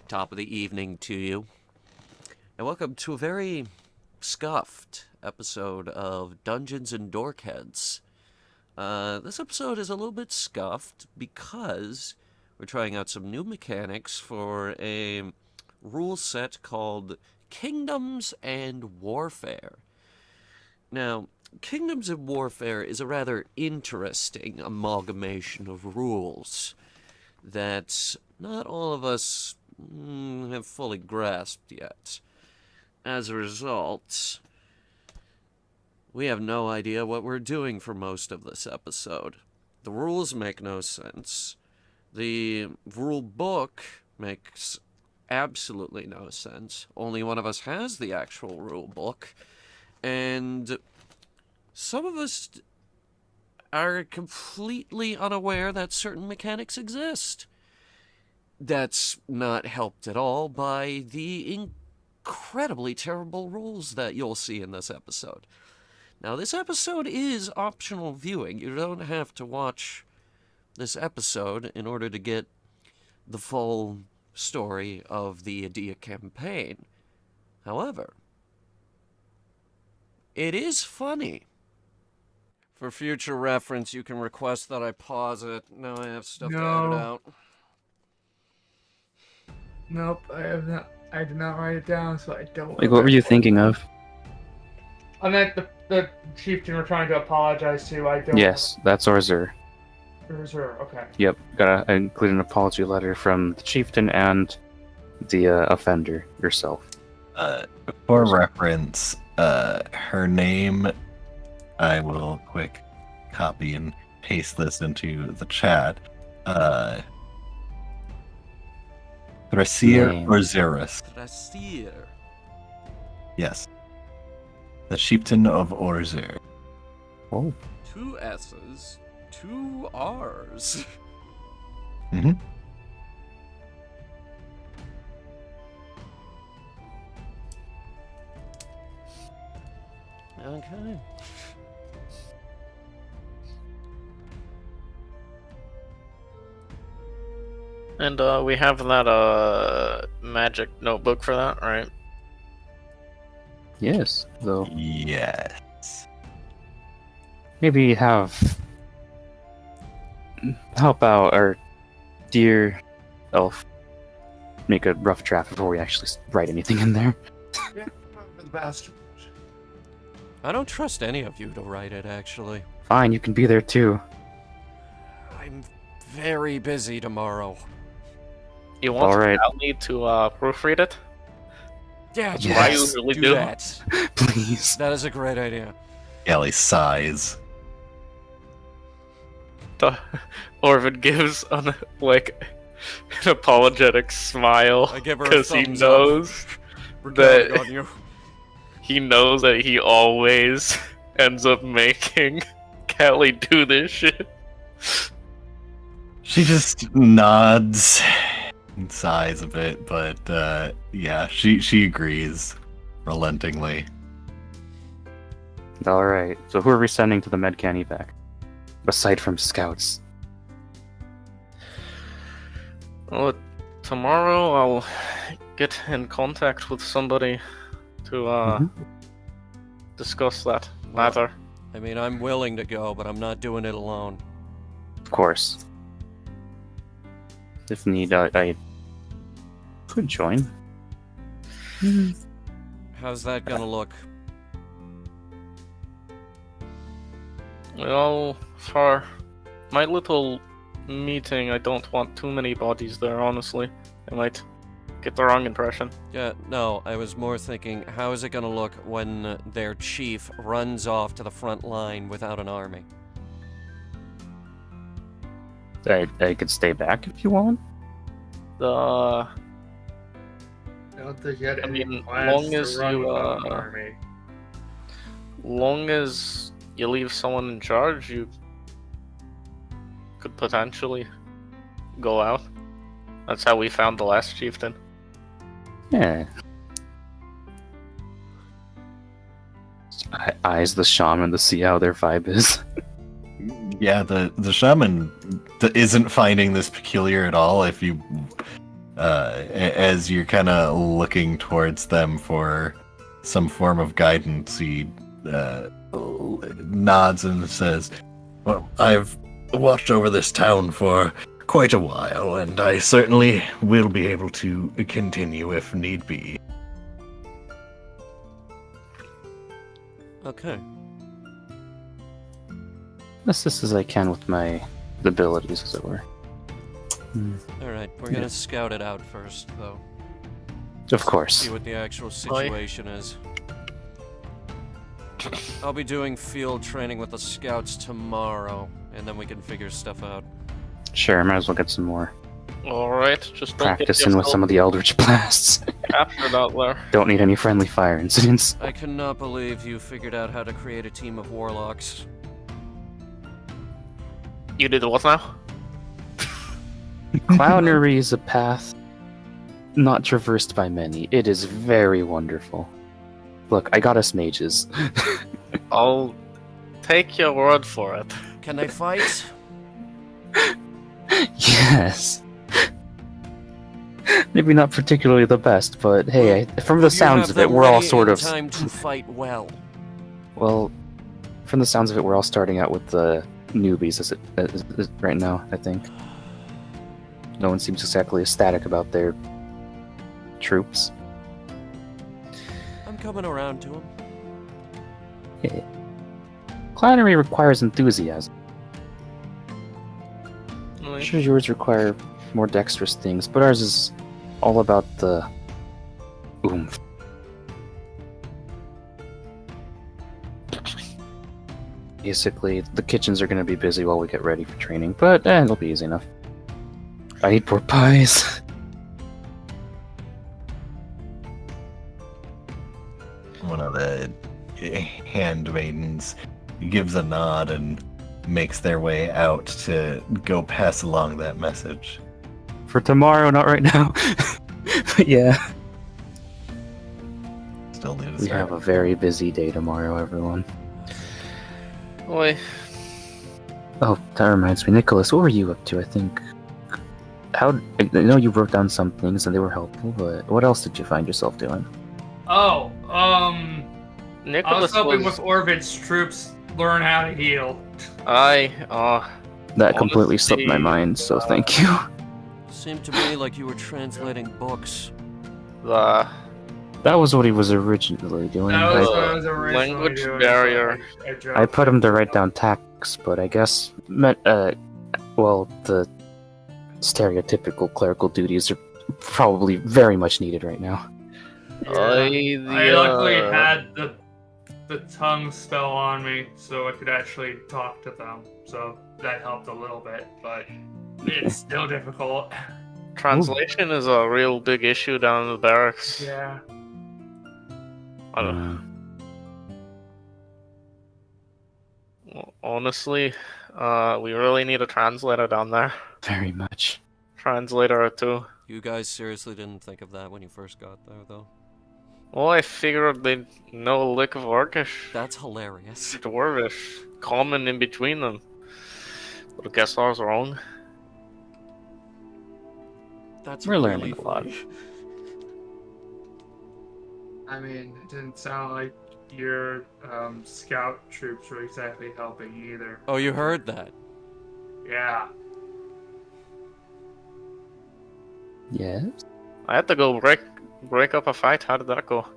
top of the evening to you, and welcome to a very scuffed episode of Dungeons and Dorkheads. This episode is a little bit scuffed because we're trying out some new mechanics for a rule set called Kingdoms and Warfare. Now, Kingdoms and Warfare is a rather interesting amalgamation of rules that not all of us have fully grasped yet. As a result, we have no idea what we're doing for most of this episode. The rules make no sense. The rule book makes absolutely no sense. Only one of us has the actual rule book. And some of us are completely unaware that certain mechanics exist. That's not helped at all by the incredibly terrible rules that you'll see in this episode. Now, this episode is optional viewing. You don't have to watch this episode in order to get the full story of the Adia campaign. However, it is funny. For future reference, you can request that I pause it. Now I have stuff to edit out. Nope, I have not. I did not write it down, so I don't. Like, what were you thinking of? I meant the chieftain we're trying to apologize to. I don't. Yes, that's Orzur. Okay. Yep, gotta include an apology letter from the chieftain and the offender yourself. For reference, her name, I will quick copy and paste this into the chat. Thrasir or Xerus? Thrasir. Yes. The chieftain of Orzur. Oh. 2 S's, 2 R's. Mm-hmm. Okay. And we have that magic notebook for that, right? Yes, though. Yes. Maybe help out our dear elf make a rough draft before we actually write anything in there. Yeah, the bastard. I don't trust any of you to write it, actually. Fine, you can be there too. I'm very busy tomorrow. You want Alright. me to proofread it? Yeah, Yes. I usually do do. that. Please. That is a great idea. Galley sighs. Orvin gives an apologetic smile I give her a because he thumbs knows up. We're counting that on you. he knows that he always ends up making Callie do this shit. She just nods and sighs a bit, but yeah, she agrees relentingly. Alright, so who are we sending to the Medcan evac? Aside from scouts. Well, tomorrow I'll get in contact with somebody to discuss that matter. I mean, I'm willing to go, but I'm not doing it alone. Of course. If need, I could join. How's that gonna look? Well, for my little meeting, I don't want too many bodies there, honestly. I might get the wrong impression. Yeah, no, I was more thinking, how is it gonna look when their chief runs off to the front line without an army? I could stay back if you want. The I don't think you had I any mean, plans long to as run you, without an army. long as you leave someone in charge, you could potentially go out. That's how we found the last chieftain. Yeah. Eyes the shaman to see how their vibe is. Yeah, the shaman isn't finding this peculiar at all. If you As you're kind of looking towards them for some form of guidance, he nods and says, "Well, I've watched over this town for quite a while, and I certainly will be able to continue if need be." Okay. Assist as I can with my abilities, as it were. Alright, we're gonna scout it out first, though. Of course. See what the actual situation is. I'll be doing field training with the scouts tomorrow, and then we can figure stuff out. Sure, might as well get some more Alright, just don't practicing with some of the Eldritch Blasts. captured out there. Don't need any friendly fire incidents. I cannot believe you figured out how to create a team of warlocks. You did what now? Clownery is a path not traversed by many. It is very wonderful. Look, I got us mages. I'll take your word for it. Can they fight? Yes. Maybe not particularly the best, but hey, from the sounds of it, we're all sort of... time to fight well. Well, from the sounds of it, we're all starting out with the newbies as right now, I think. No one seems exactly ecstatic about their troops. I'm coming around to them. Yeah. Clownery requires enthusiasm. I'm sure yours require more dexterous things, but ours is all about the oomph. Basically, the kitchens are going to be busy while we get ready for training, but it'll be easy enough. I need pork pies. One of the handmaidens gives a nod and makes their way out to go pass along that message. For tomorrow, not right now. But yeah. Still need to We start. have a very busy day tomorrow, everyone. Oi. Oh, that reminds me, Nicholas, what were you up to? I know you wrote down some things and they were helpful, but what else did you find yourself doing? Oh, I Nicholas was helping with Orvid's troops learn how to heal. That completely slipped my Honestly, mind, so thank you. Seemed to me like you were translating books. That was what he was originally doing. That was Uh, what I was originally language doing, barrier. so I put him to write down tax, but I guess the stereotypical clerical duties are probably very much needed right now. I luckily had the tongue spell on me, so I could actually talk to them. So that helped a little bit, but it's still difficult. Translation is a real big issue down in the barracks. Yeah. I don't Honestly, we really need a translator down there. Very much. Translator or two. You guys seriously didn't think of that when you first got there, though? Well, I figured they'd know a lick of Orcish, That's hilarious. Dwarvish, common in between them. But I guess I was wrong. That's We're learning really a lot. funny. I mean, it didn't sound like your scout troops were exactly helping either. Oh, you heard that? Yeah. Yes? I had to go break up a fight. How did that go?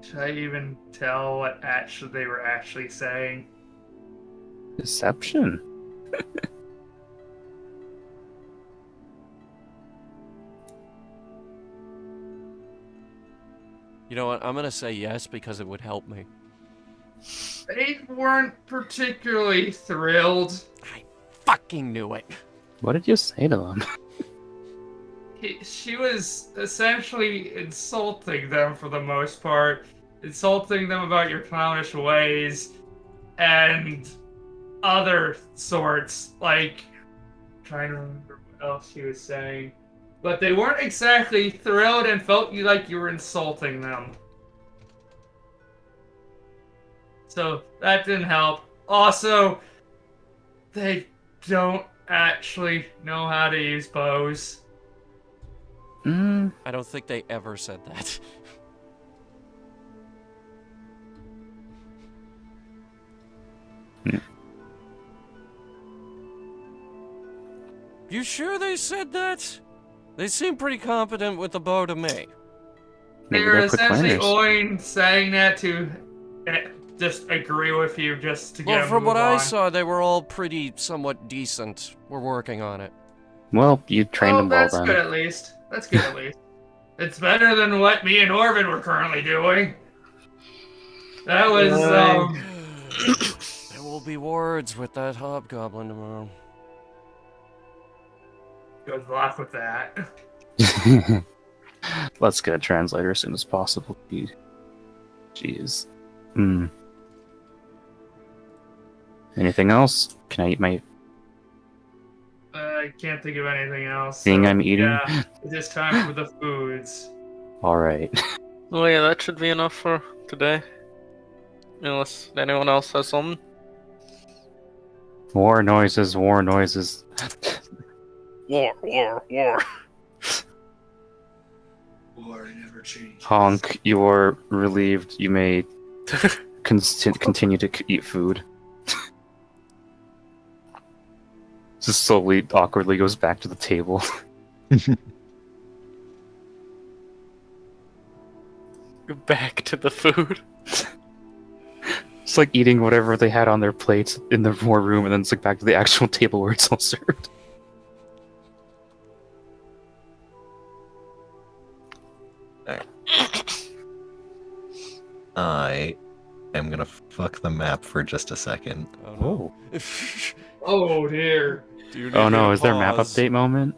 Should I even tell what they were actually saying? Deception? You know what? I'm gonna say yes because it would help me. They weren't particularly thrilled. I fucking knew it. What did you say to them? She was essentially insulting them for the most part, insulting them about your clownish ways, and other sorts, like, trying to remember what else she was saying. But they weren't exactly thrilled and felt like you were insulting them. So that didn't help. Also, they don't actually know how to use bows. Mm, I don't think they ever said that. You sure they said that? They seem pretty competent with the bow to me. maybe They're they're quick essentially learners. saying that to just agree with you, just to get Well, a from move what I on. saw, they were all pretty somewhat decent. We're working on it. Well, you trained Oh, them well that's then. good at least. That's good at least. It's better than what me and Orvin were currently doing. That was, There will be words with that hobgoblin tomorrow. good luck with that. Let's get a translator as soon as possible. Jeez. Hmm. Anything else? Can I eat my I can't think of anything else. thing so, I'm eating? Yeah, it is time for the foods. Alright. Oh yeah, that should be enough for today. Unless anyone else has something. War noises, war noises. War. War never changes. Honk, you're relieved. You may continue to eat food. Just slowly, awkwardly goes back to the table. Back to the food. It's like eating whatever they had on their plates in the war room, and then it's like back to the actual table where it's all served. I am gonna fuck the map for just a second. Oh no. Oh dear. Do you need Oh me no, to is there a map pause? update moment?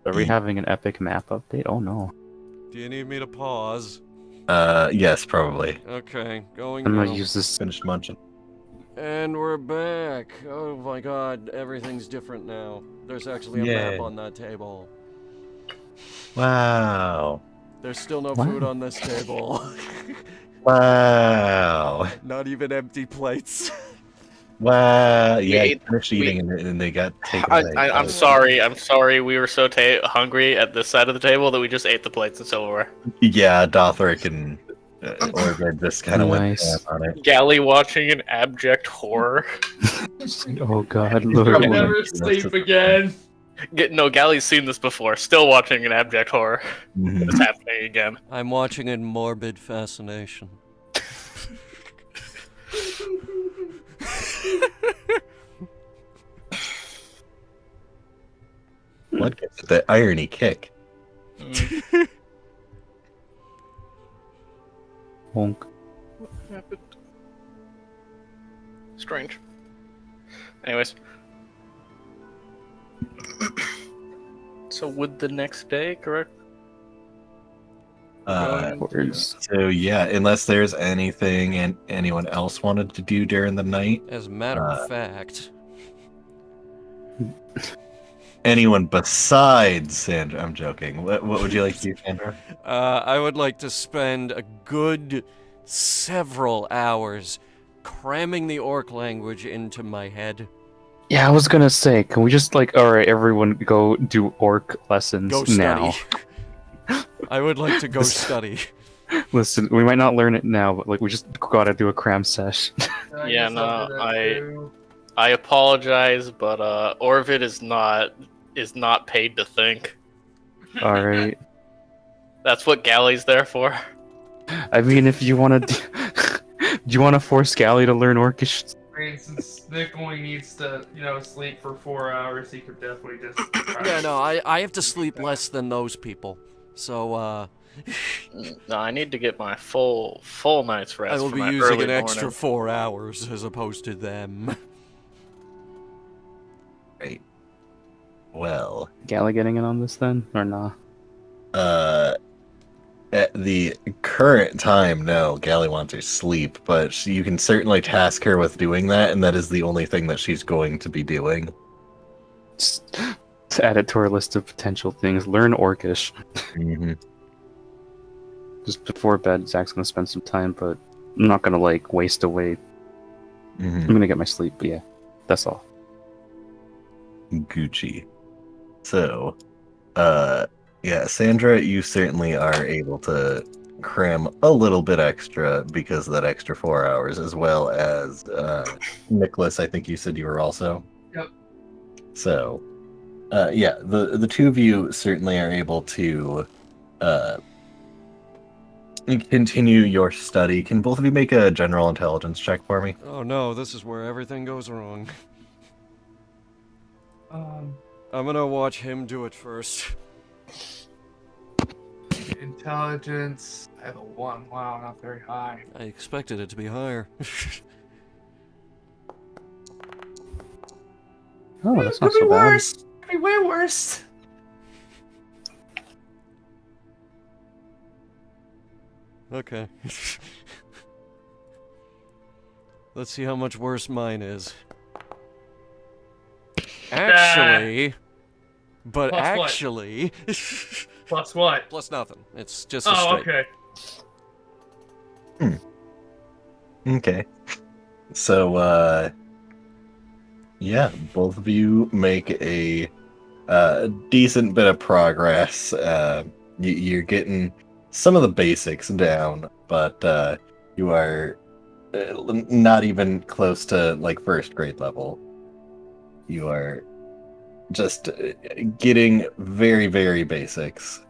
Are we having an epic map update? Oh no. Do you need me to pause? Yes, probably. Okay, going I'm now. gonna use this. Finished munching. And we're back. Oh my god, everything's different now. There's actually a Yay. map on that table. Wow. There's still no Wow. food on this table. Wow. Not even empty plates. Wow. Yeah, ate- I finished eating and they got taken away. I'm sorry. We were so hungry at this side of the table that we just ate the plates and silverware. Yeah, Dothric and Orgard just kind of Nice. went ham on it. Galley watching an abject horror. Oh god, I'll Lord. Probably- never sleep again. No, Galley's seen this before. Still watching an abject horror. Mhm. It's happening again. I'm watching in morbid fascination. What gives it the irony kick? Honk. What happened? Strange. Anyways. So would the next day, correct? Words. So yeah, unless there's anything and anyone else wanted to do during the night, As a matter of fact, anyone besides Sandra, I'm joking. What would you like to do, Sandra? I would like to spend a good several hours cramming the orc language into my head. Yeah, I was gonna say, can we just like, alright, everyone go do orc lessons Go study. now? I would like to go study. Listen, we might not learn it now, but like we just gotta do a cram sesh. Yeah, guess no, I'll do that too. I apologize, but Orvid is not paid to think. Alright. That's what Galley's there for. I mean, if you wanna do... do you wanna force Galley to learn orcish? I mean, since Nick only needs to, sleep for 4 hours, he could definitely just. Yeah, no, I have to sleep less than those people. So, No, I need to get my full night's rest. I will for be my using early an extra morning. 4 hours as opposed to them. Right. Well, Galley getting in on this then? Or nah? at the current time, no, Galley wants her sleep, but you can certainly task her with doing that, and that is the only thing that she's going to be doing. Just to add it to our list of potential things. Learn orcish. Mm-hmm. Just before bed, Zach's gonna spend some time, but I'm not gonna like waste away. Mhm. I'm gonna get my sleep, but yeah, that's all. Gucci. So, yeah, Sandra, you certainly are able to cram a little bit extra because of that extra 4 hours, as well as Nicholas. I think you said you were also. Yep. So, yeah, the two of you certainly are able to continue your study. Can both of you make a general intelligence check for me? Oh no, this is where everything goes wrong. I'm gonna watch him do it first. Intelligence. I have a 1. Wow, not very high. I expected it to be higher. Oh, that's not Could be so bad. worse. Could be way worse. Okay. Let's see how much worse mine is. Actually... But Plus what? actually... Plus what? Plus nothing. It's just a Oh, straight. okay. Okay. So, yeah, both of you make a decent bit of progress. You're getting some of the basics down, but you are not even close to like first grade level. You are just getting very, very basics.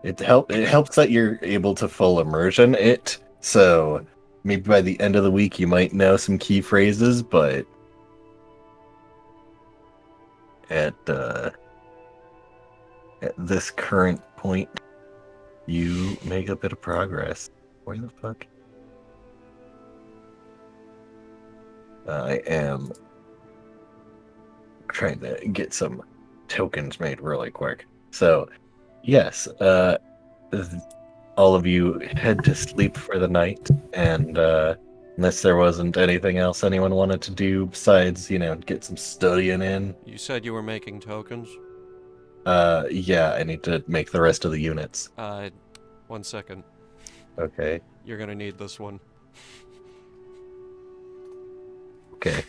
It helps that you're able to full immersion it. So maybe by the end of the week you might know some key phrases, but at this current point, you make a bit of progress. Where the fuck? I am trying to get some tokens made really quick. So, yes, all of you head to sleep for the night, and unless there wasn't anything else anyone wanted to do besides, get some studying in. You said you were making tokens? Yeah, I need to make the rest of the units. 1 second. Okay. You're gonna need this one. Okay.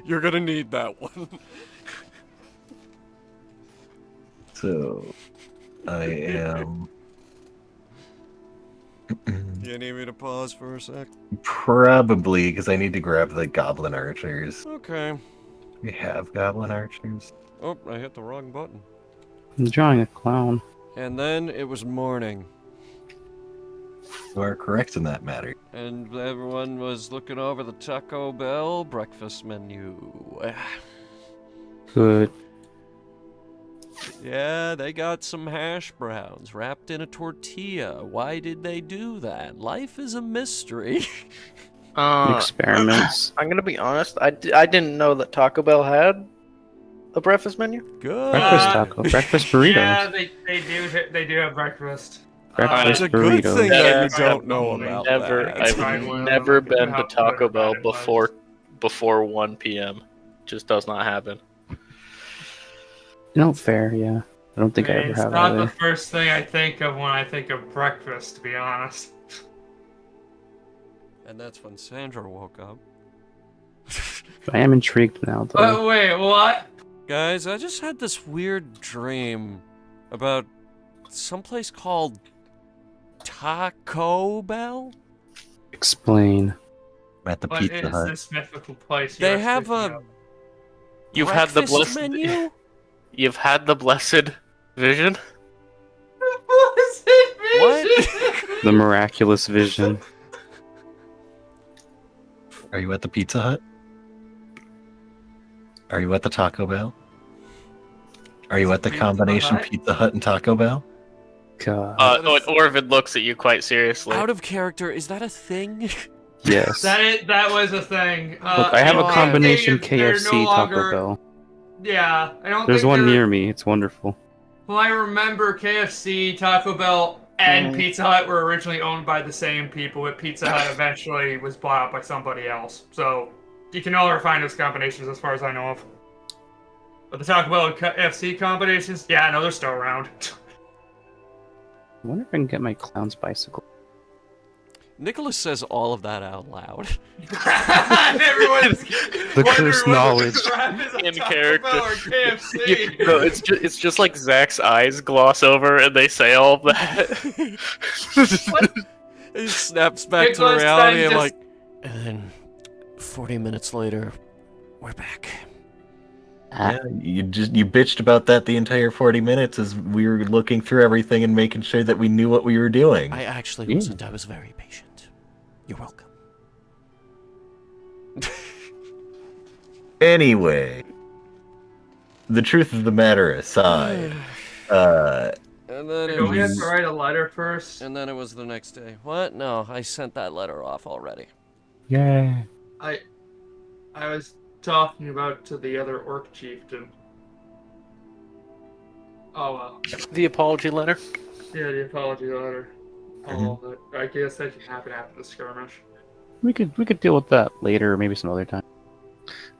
You're gonna need that one. So, I am... You need me to pause for a sec? Probably, because I need to grab the goblin archers. Okay. We have goblin archers. Oh, I hit the wrong button. I'm drawing a clown. And then it was morning, You are correct in that matter. and everyone was looking over the Taco Bell breakfast menu. Good. Yeah, they got some hash browns wrapped in a tortilla. Why did they do that? Life is a mystery. Experiments. I'm gonna be honest. I didn't know that Taco Bell had a breakfast menu. Good. Breakfast taco. Breakfast burritos. Yeah, they do have breakfast. Breakfast It's a good burritos. thing that you Yeah. don't know about Never, that. I've Tried one. never Look at been how to Taco good Bell it was. before 1 p.m. Just does not happen. Fair, yeah. I don't think I ever It's have not the either. first thing I think of when I think of breakfast, to be honest. And that's when Sandra woke up. I am intrigued now, though. But wait, what? Guys, I just had this weird dream about someplace called Taco Bell? Explain. I'm at the What Pizza is Hut. this mythical place? They you're have speaking a of? You've had the breakfast blessed menu? You've had the blessed vision. What? The miraculous vision. Are you at the Pizza Hut? Are you at the Taco Bell? Are you at the Pizza combination Hut? Pizza Hut and Taco Bell? God. Orvid looks at you quite seriously. Out of character, is that a thing? Yes. That was a thing. Look, I have a God. combination They're KFC no Taco longer- Bell. Yeah, I don't There's think one they're- near me. It's wonderful. Well, I remember KFC, Taco Bell, and Mhm. Pizza Hut were originally owned by the same people, but Pizza Hut eventually was bought out by somebody else. So you can no longer find those combinations as far as I know of. But the Taco Bell and KFC combinations, yeah, no, they're still around. I wonder if I can get my clown's bicycle. Nicholas says all of that out loud. And everyone's The cursed knowledge. In character. KFC. No, it's just like Zach's eyes gloss over and they say all of that. He snaps back to Nicholas reality then and just- and then 40 minutes later, we're back. Yeah, you bitched about that the entire 40 minutes as we were looking through everything and making sure that we knew what we were doing. I actually wasn't. I was very patient. You're welcome. Anyway, the truth of the matter aside, And then it Don't we have was, to write a letter first? and then it was the next day. What? No, I sent that letter off already. Yeah. I was talking about to the other orc chieftain. Oh well. The apology letter. Yeah, the apology letter. All of it. I guess that can happen after the skirmish. We could deal with that later, or maybe some other time.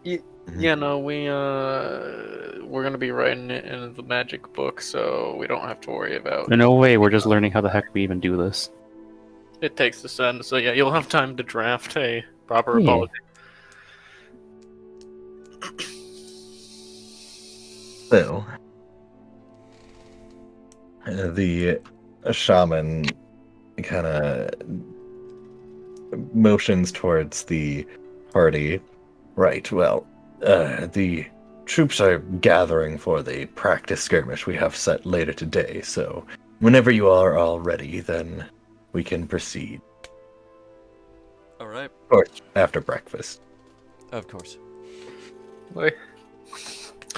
Yeah, no, we're gonna be writing it in the magic book, so we don't have to worry about. No way, we're just learning how the heck we even do this. It takes to send, so yeah, you'll have time to draft a proper Yeah. apology. so the shaman kind of motions towards the party. Right, well, the troops are gathering for the practice skirmish we have set later today, so whenever you are all ready, then we can proceed. All right. Of course, after breakfast. Of course. Wait.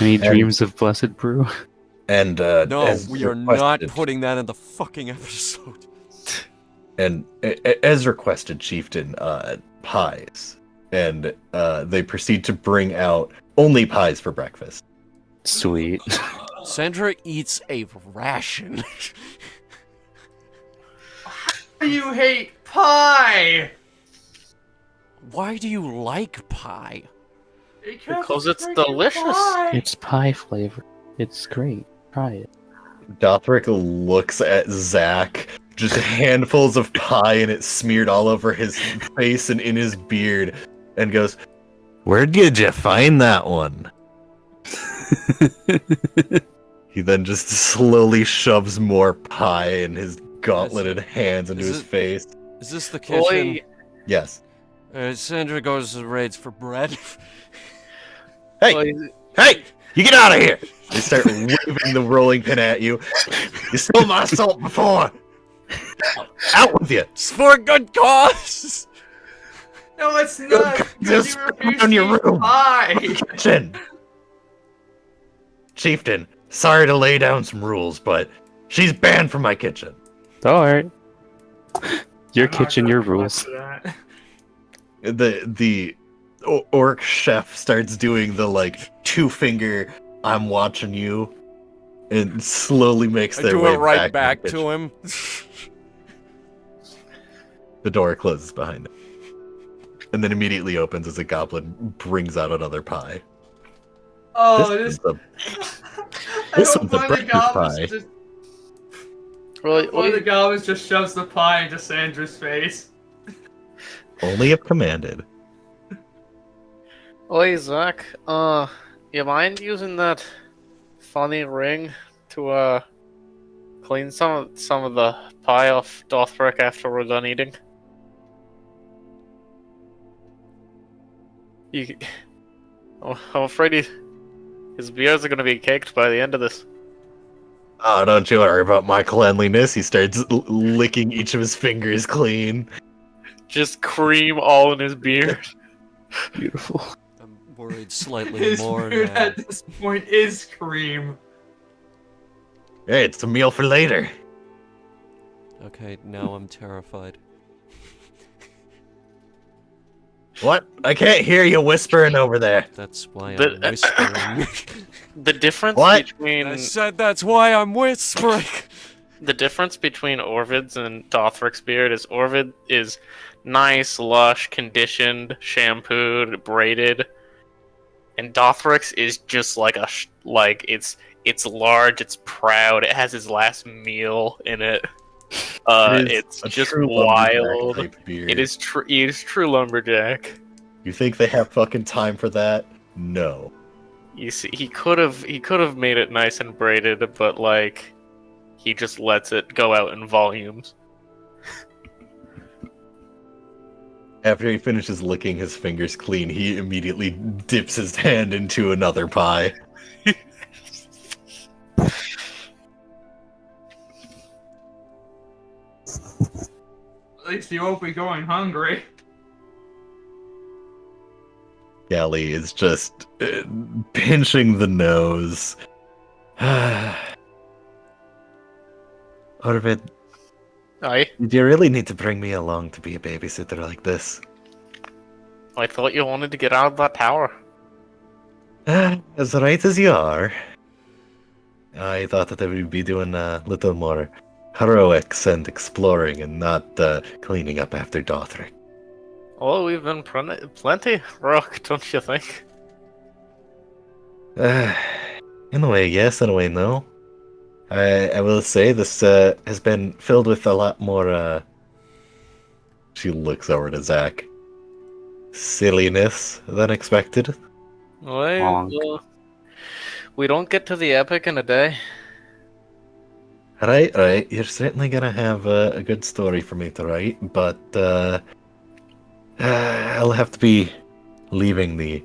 Any dreams of blessed brew? And No, as we are not requested- putting that in the fucking episode. And as requested, chieftain, pies, and they proceed to bring out only pies for breakfast. Sweet. Sandra eats a ration. You hate pie! Why do you like pie? Because it's freaking delicious. pie. It's pie flavor. It's great. Try it. Dothric looks at Zach, just handfuls of pie, and it's smeared all over his face and in his beard, and goes, "Where did you find that one?" He then just slowly shoves more pie in his gauntleted hands into Is his it- face. Is this the kitchen? Oi. Yes. Sandra goes and raids for bread. Hey, Oi. hey, you get out of here! They start waving the rolling pin at you. You stole my salt before. Out with you! It's for a good cause. No, it's not. Just You refuse on to your eat room. pie. Kitchen. Chieftain, sorry to lay down some rules, but she's banned from my kitchen. Alright. Your I'm not kitchen, gonna your go rules. after that. The orc chef starts doing the like 2-finger I'm watching you, and slowly makes I their do way it right back back to the to him. The door closes behind him. And then immediately opens as a goblin brings out another pie. Oh, This this. is I this hope one's a one of the breakfast goblins pie. just. Well, One of the goblins just shoves the pie into Sandra's face. only if commanded. Oi, Zach. You mind using that funny ring to clean some of the pie off Dothric after we're done eating? I'm afraid his beers are gonna be caked by the end of this. Oh, don't you worry about my cleanliness. He starts licking each of his fingers clean. Just cream all in his beard. Beautiful. I'm worried slightly His more food now. at this point is cream. Hey, it's a meal for later. Okay, now I'm terrified. What? I can't hear you whispering over there. That's why I'm The- whispering. The difference What? between I said that's why I'm whispering. the difference between Orvid's and Dothric's beard is Orvid is nice, lush, conditioned, shampooed, braided, and Dothric's is just like it's large, it's proud, it has his last meal in it. It is It's a just true lumberjack wild. type beard. It is true lumberjack. You think they have fucking time for that? No. You see, he could have made it nice and braided, but like, he just lets it go out in volumes. After he finishes licking his fingers clean, he immediately dips his hand into another pie. At least you won't be going hungry. Gally is just pinching the nose. Orvid, Aye. do you really need to bring me along to be a babysitter like this? I thought you wanted to get out of that tower. As right as you are. I thought that I would be doing a little more heroics and exploring and not cleaning up after Dothric. Oh, we've been plenty, Rock, don't you think? In a way, yes. In a way, no. I will say this has been filled with a lot more. She looks over to Zach. Silliness than expected. Well, we don't get to the epic in a day. Right. You're certainly gonna have a good story for me to write, but I'll have to be leaving the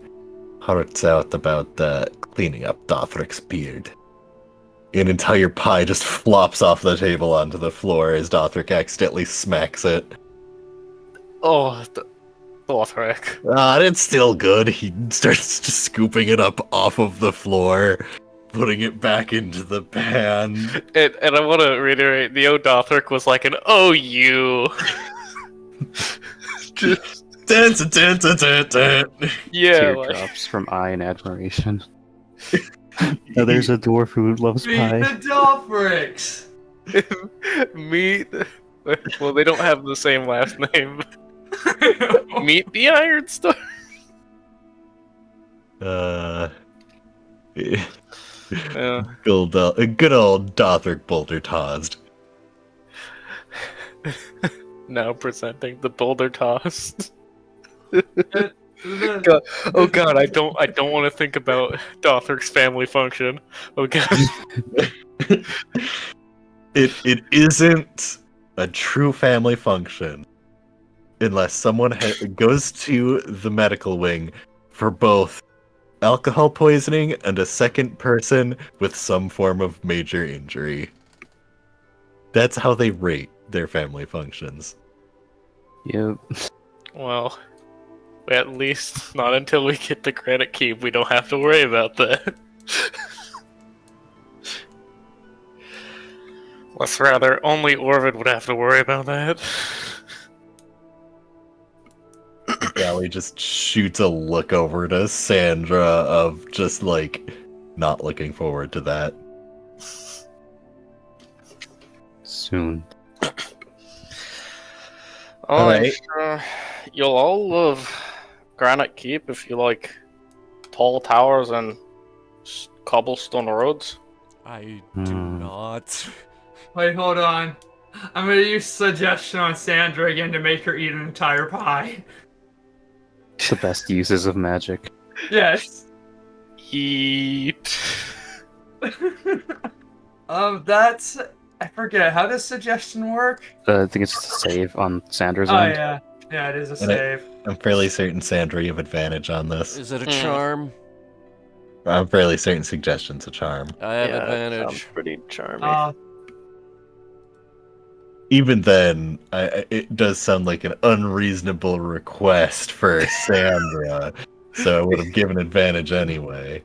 hearts out about cleaning up Dothric's beard. An entire pie just flops off the table onto the floor as Dothric accidentally smacks it. Oh, Dothric. It's still good. He starts just scooping it up off of the floor, putting it back into the pan. And I want to reiterate, the Dothric was like an "oh you." Just Dun, dun, dun, dun, dun. yeah, like, Teardrops from eye and admiration. Now there's a dwarf who loves Meet pie. the Dolphrix! meet. Well, they don't have the same last name. Meet the Iron Star. Yeah. Yeah. Good old Dothric Boulder tossed. Now presenting the boulder tossed. The- Oh god, I don't want to think about Dothric's family function. Oh god. It isn't a true family function unless someone goes to the medical wing for both alcohol poisoning and a second person with some form of major injury. That's how they rate their family functions. Yep. Well, at least not until we get to Granite Keep. We don't have to worry about that. Let's rather, only Orvid would have to worry about that. Gally just shoots a look over to Sandra of just like not looking forward to that. Soon. Oh, Alright. I'm sure you'll all love Granite Keep if you like tall towers and cobblestone roads. I do Hmm. not. Wait, hold on. I'm gonna use suggestion on Sandra again to make her eat an entire pie. The best uses of magic. Yes. Eat. That's... I forget. How does suggestion work? I think it's just a save on Sandra's Oh, end. yeah. Yeah, it is a And save. I'm fairly certain Sandra, you have advantage on this. Is it a Hmm. charm? I'm fairly certain suggestion's a charm. I have Sounds advantage. pretty charming. Even then, it does sound like an unreasonable request for Sandra, so I would have given advantage anyway.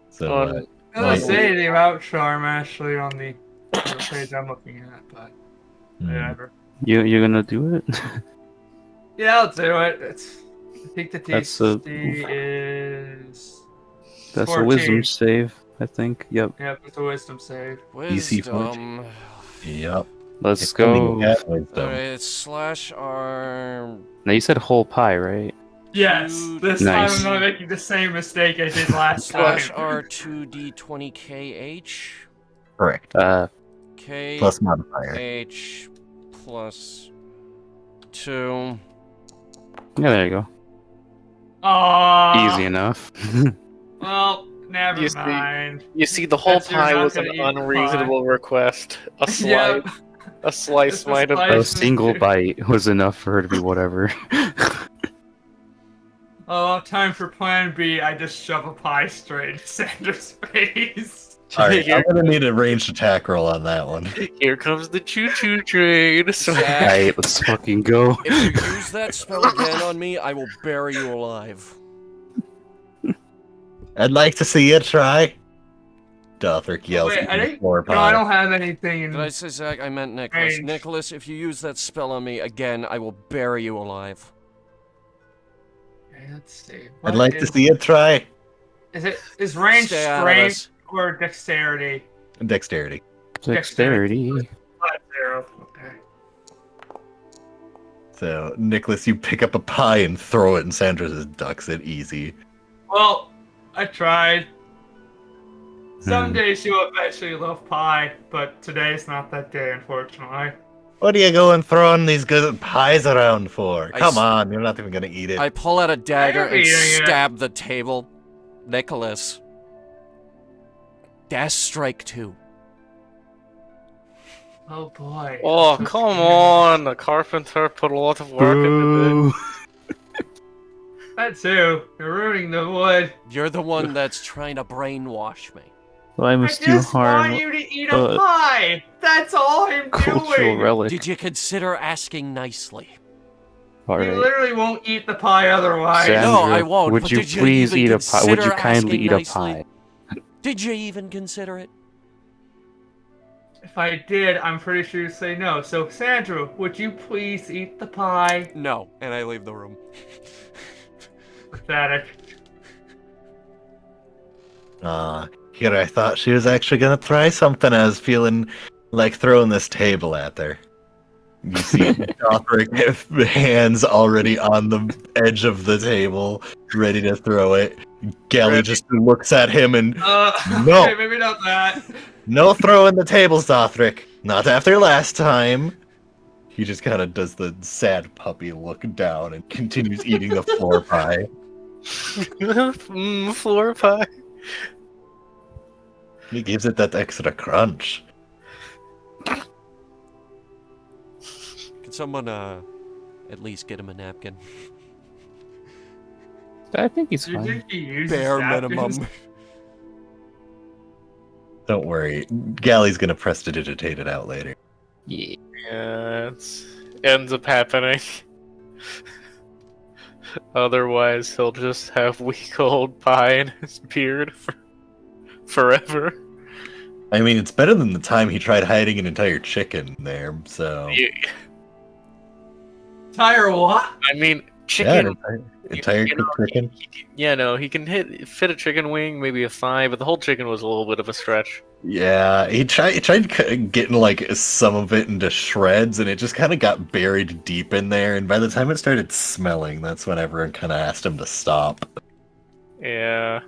So, On- It doesn't say anything about charm, actually, on the page I'm looking at, but whatever. You're gonna do it? Yeah, I'll do it. I think the That's DC is... That's 14. a wisdom save, I think. Yep. Yep, it's a wisdom save. DC 14. Wisdom. Yep. Let's If only go. you had wisdom. Alright, slash arm. Now you said whole pie, right? Yes, this Nice. time I'm not making the same mistake I did last time. Slash R2D20KH. Correct. K Plus modifier. H plus 2. Yeah, there you go. Oh, Easy enough. well, never You see- mind. You see, the whole Guess you're pie not was an gonna eat the pie. unreasonable request. A slice, Yep. a slice Just a might have slice. been. A single bite was enough for her to be whatever. Oh, time for plan B. I just shove a pie straight into Sandra's face. Alright, Here, I'm gonna need a ranged attack roll on that one. here comes the choo-choo train. Zach, Alright, let's fucking go. if you use that spell again on me, I will bury you alive. I'd like to see you try. Dothric yells Wait, at I the think floor no, I pie. don't have anything in. Did I say Zach? I meant Nicholas. Range. Nicholas, if you use that spell on me again, I will bury you alive. Okay, let's see. I'd What like to is- see you try. Is range Stay out of strength this. or dexterity? Dexterity. Dexterity. 5-0. Okay. So, Nicholas, you pick up a pie and throw it, and Sandra just ducks it easy. Well, I tried. Hmm. Someday she will eventually love pie, but today's not that day, unfortunately. What are you going throwing these good pies around for? I Come s- on, you're not even gonna eat it. I pull out a dagger am and eating it. stab the table. Nicholas. Dash strike 2. Oh boy. Oh, come on! The carpenter put a lot of work into this. Boo. That too. You're ruining the wood. You're the one that's trying to brainwash me. Well, I I must do just harm. want you to eat a pie. That's all I'm Cultural doing. relic. Did you consider asking nicely? You Alright. literally won't eat the pie otherwise. Sandra, No, I won't, Would but you did you please even eat a pie? Would you consider kindly asking eat nicely? a pie? Did you even consider it? If I did, I'm pretty sure you'd say no. So, Sandra, would you please eat the pie? No, and I leave the room. Pathetic. Here I thought she was actually gonna try something. I was feeling like throwing this table at her. You see Dothric with hands already on the edge of the table, ready to throw it. Gelly just looks at him and No. Okay, maybe not that. no throwing the tables, Dothric. Not after last time. He just kind of does the sad puppy look down and continues eating the floor pie. Floor pie. He gives it that extra crunch. Can someone, at least get him a napkin? I think he's Do you fine. think he uses Bare napkins? minimum. Don't worry, Gally's gonna prestidigitate it out later. Yeah. Yeah, it ends up happening. Otherwise, he'll just have week old pie in his beard for forever. I mean, it's better than the time he tried hiding an entire chicken there, so... Entire what? I mean, Yeah, chicken. an entire you know, cooked chicken. Yeah, no, he can fit a chicken wing, maybe a thigh, but the whole chicken was a little bit of a stretch. Yeah, he tried getting, like, some of it into shreds, and it just kind of got buried deep in there, and by the time it started smelling, that's when everyone kind of asked him to stop. Yeah.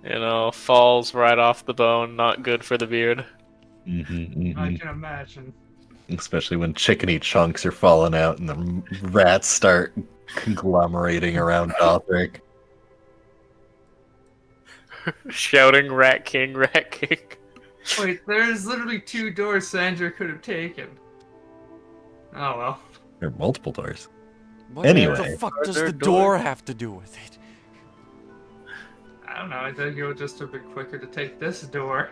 You know, falls right off the bone, not good for the beard. I can imagine. Especially when chickeny chunks are falling out and the rats start conglomerating around Dothric. Shouting, Rat King, Rat King. Wait, there's literally 2 doors Sandra could have taken. Oh well. There are multiple doors. What Anyway. the fuck Are does there the doors? door have to do with it? I don't know, I think it was just a bit quicker to take this door.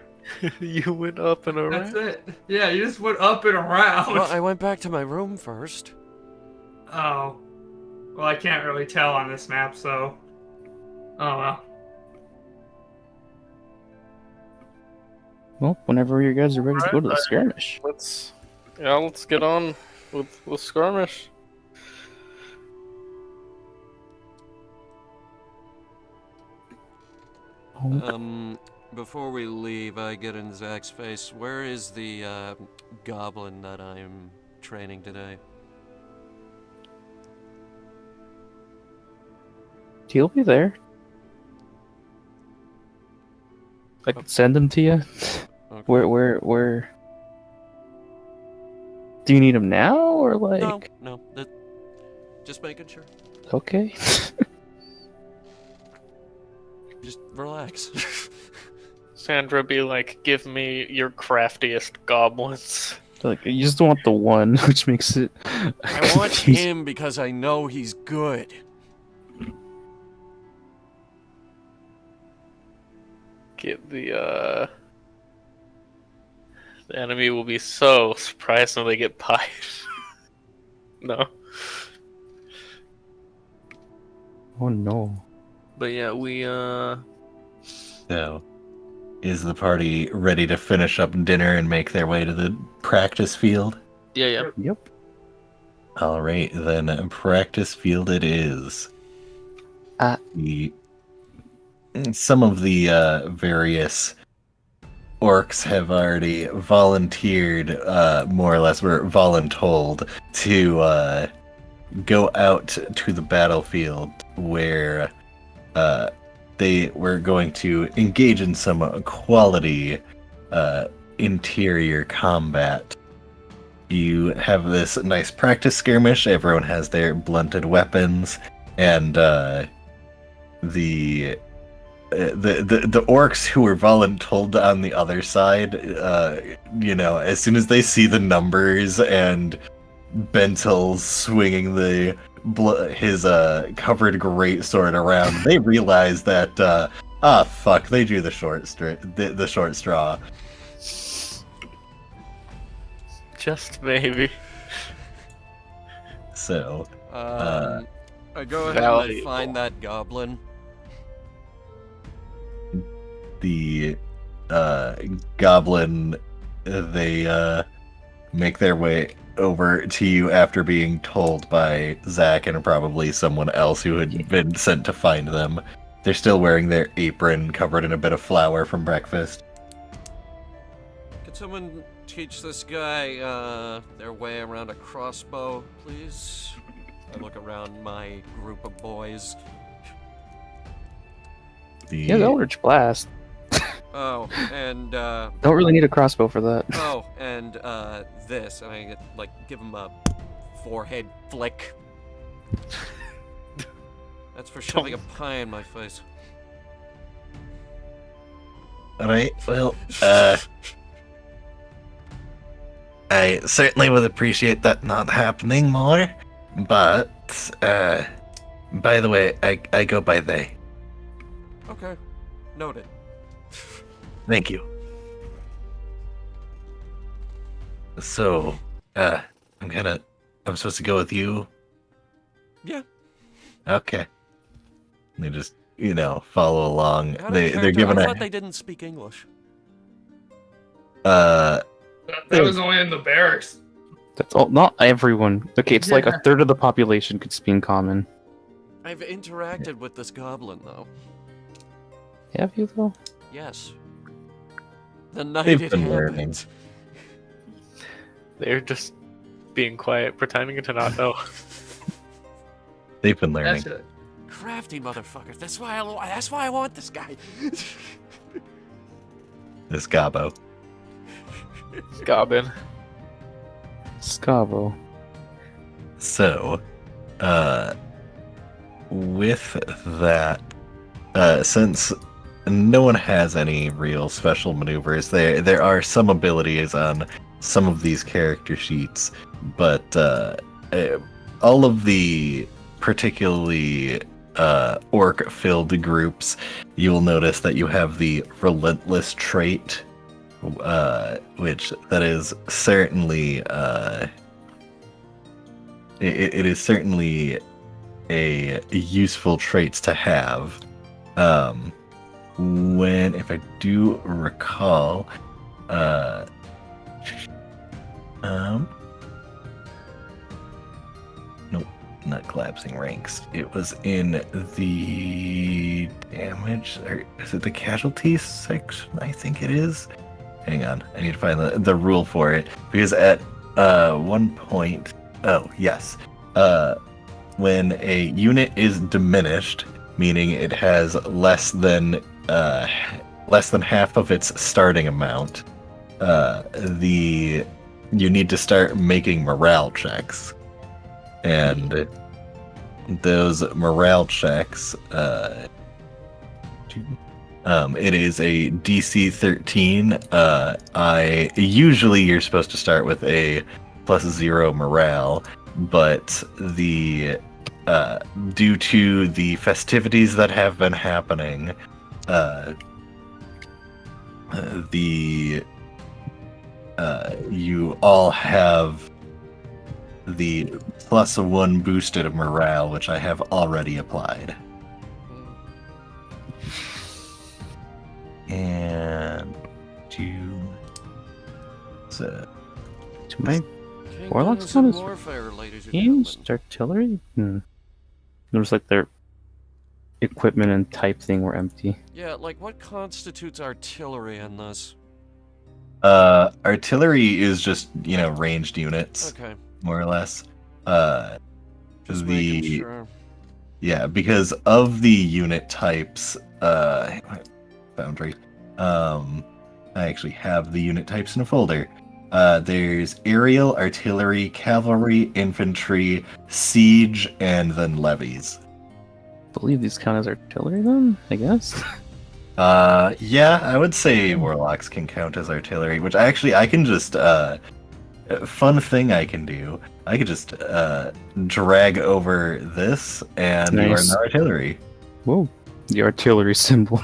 You went up and That's around. it. Yeah, you just went up and around. Well, I went back to my room first. Oh. Well, I can't really tell on this map, so... Oh well. Well, whenever you guys are ready to go to the Alright. skirmish. Let's get on with skirmish. Before we leave, I get in Zach's face. Where is the, goblin that I'm training today? He'll be there. I could send them to you. Okay. Where? Do you need them now or like? No. Just making sure. Okay. Just relax. Sandra be like, give me your craftiest goblins. Like you just want the one, which makes it. I want him because I know he's good. Get the enemy will be so surprised when they get pied. No. Oh no. But yeah, we So, is the party ready to finish up dinner and make their way to the practice field? yeah. Yep. All right, then practice field it is. Some of the various orcs have already volunteered, more or less, were voluntold to go out to the battlefield where they were going to engage in some quality interior combat. You have this nice practice skirmish. Everyone has their blunted weapons, and the orcs who were voluntold on the other side, as soon as they see the numbers and Bentil swinging his covered greatsword around, they realize that fuck, they drew the short straw. Just maybe. So I go ahead and Valuable. find that goblin. the goblin, they make their way over to you after being told by Zach and probably someone else who had been sent to find them. They're still wearing their apron covered in a bit of flour from breakfast. Could someone teach this guy their way around a crossbow, please? I look around my group of boys. Yeah, the Eldritch Blast. Oh, and Don't really need a crossbow for that. this, and I get, give him a forehead flick. That's for shoving a pie in my face. Alright, well, I certainly would appreciate that not happening more, but, by the way, I go by they. Okay, noted. Thank you. So, I'm supposed to go with you? Yeah. Okay. They just, follow along. Out of They're character, given I a, thought they didn't speak English. That was only in the barracks. That's all. Not everyone. Okay, it's like a third of the population could speak common. I've interacted with this goblin, though. Have you though? Yes. The night They've it been happened. learning. They're just being quiet, pretending to not know. They've been learning. That's it. Crafty motherfuckers. That's why I want this guy. This Gabo. Goblin. Scavo. So, with that, since no one has any real special maneuvers, there are some abilities on some of these character sheets, but all of the particularly orc-filled groups, you will notice that you have the relentless trait, which that is certainly it is certainly a useful trait to have. If I do recall, nope, not collapsing ranks. It was in the damage, or is it the casualties section? I think it is. Hang on, I need to find the rule for it, because at one point, when a unit is diminished, meaning it has less than less than half of its starting amount, you need to start making morale checks, and those morale checks, it is a DC 13. Usually you're supposed to start with a +0 morale, but due to the festivities that have been happening, you all have the +1 boosted morale, which I have already applied. And so To my King Warlock's Denizen not as warfare, ladies and ranged gentlemen. artillery? There's like their equipment and type thing were empty. Yeah, like what constitutes artillery in this? Artillery is just, ranged units, Okay, more or less. just making sure. Yeah, because of the unit types, Foundry. I actually have the unit types in a folder. There's aerial, artillery, cavalry, infantry, siege, and then levies. I believe these count as artillery then, I guess. Yeah, I would say warlocks can count as artillery, which I can just, fun thing I can do, I could just, drag over this, and you are Nice. in artillery. Whoa. The artillery symbol.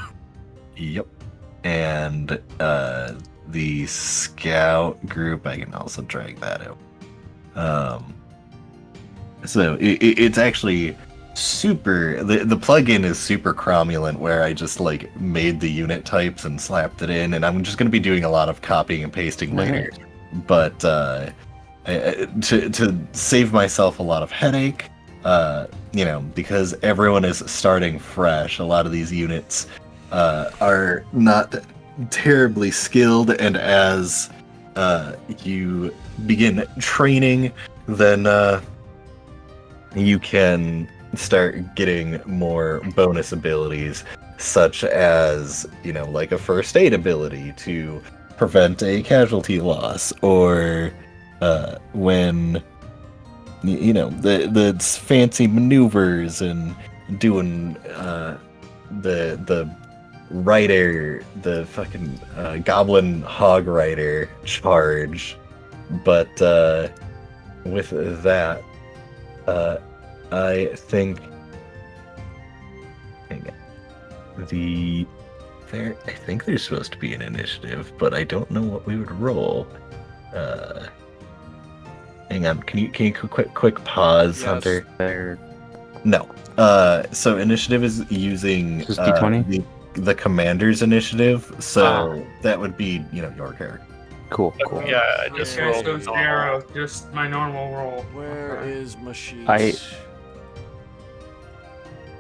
Yep. And, the scout group, I can also drag that out. So it's actually super, the plugin is super cromulent, where I just made the unit types and slapped it in, and I'm just going to be doing a lot of copying and pasting later. But to save myself a lot of headache, because everyone is starting fresh, a lot of these units are not terribly skilled, and as you begin training, then you can start getting more bonus abilities, such as, like a first aid ability to prevent a casualty loss, or when the fancy maneuvers and doing the rider, the fucking goblin hog rider charge. But with that, I think I think there's supposed to be an initiative, but I don't know what we would roll. Hang on, can you quick pause, Yes. Hunter? They're No. So initiative is using Just D20? the commander's initiative, so that would be, your character. cool. Yeah, I just Okay, rolled so a normal. 0, just my normal roll. Where Okay. is my sheet?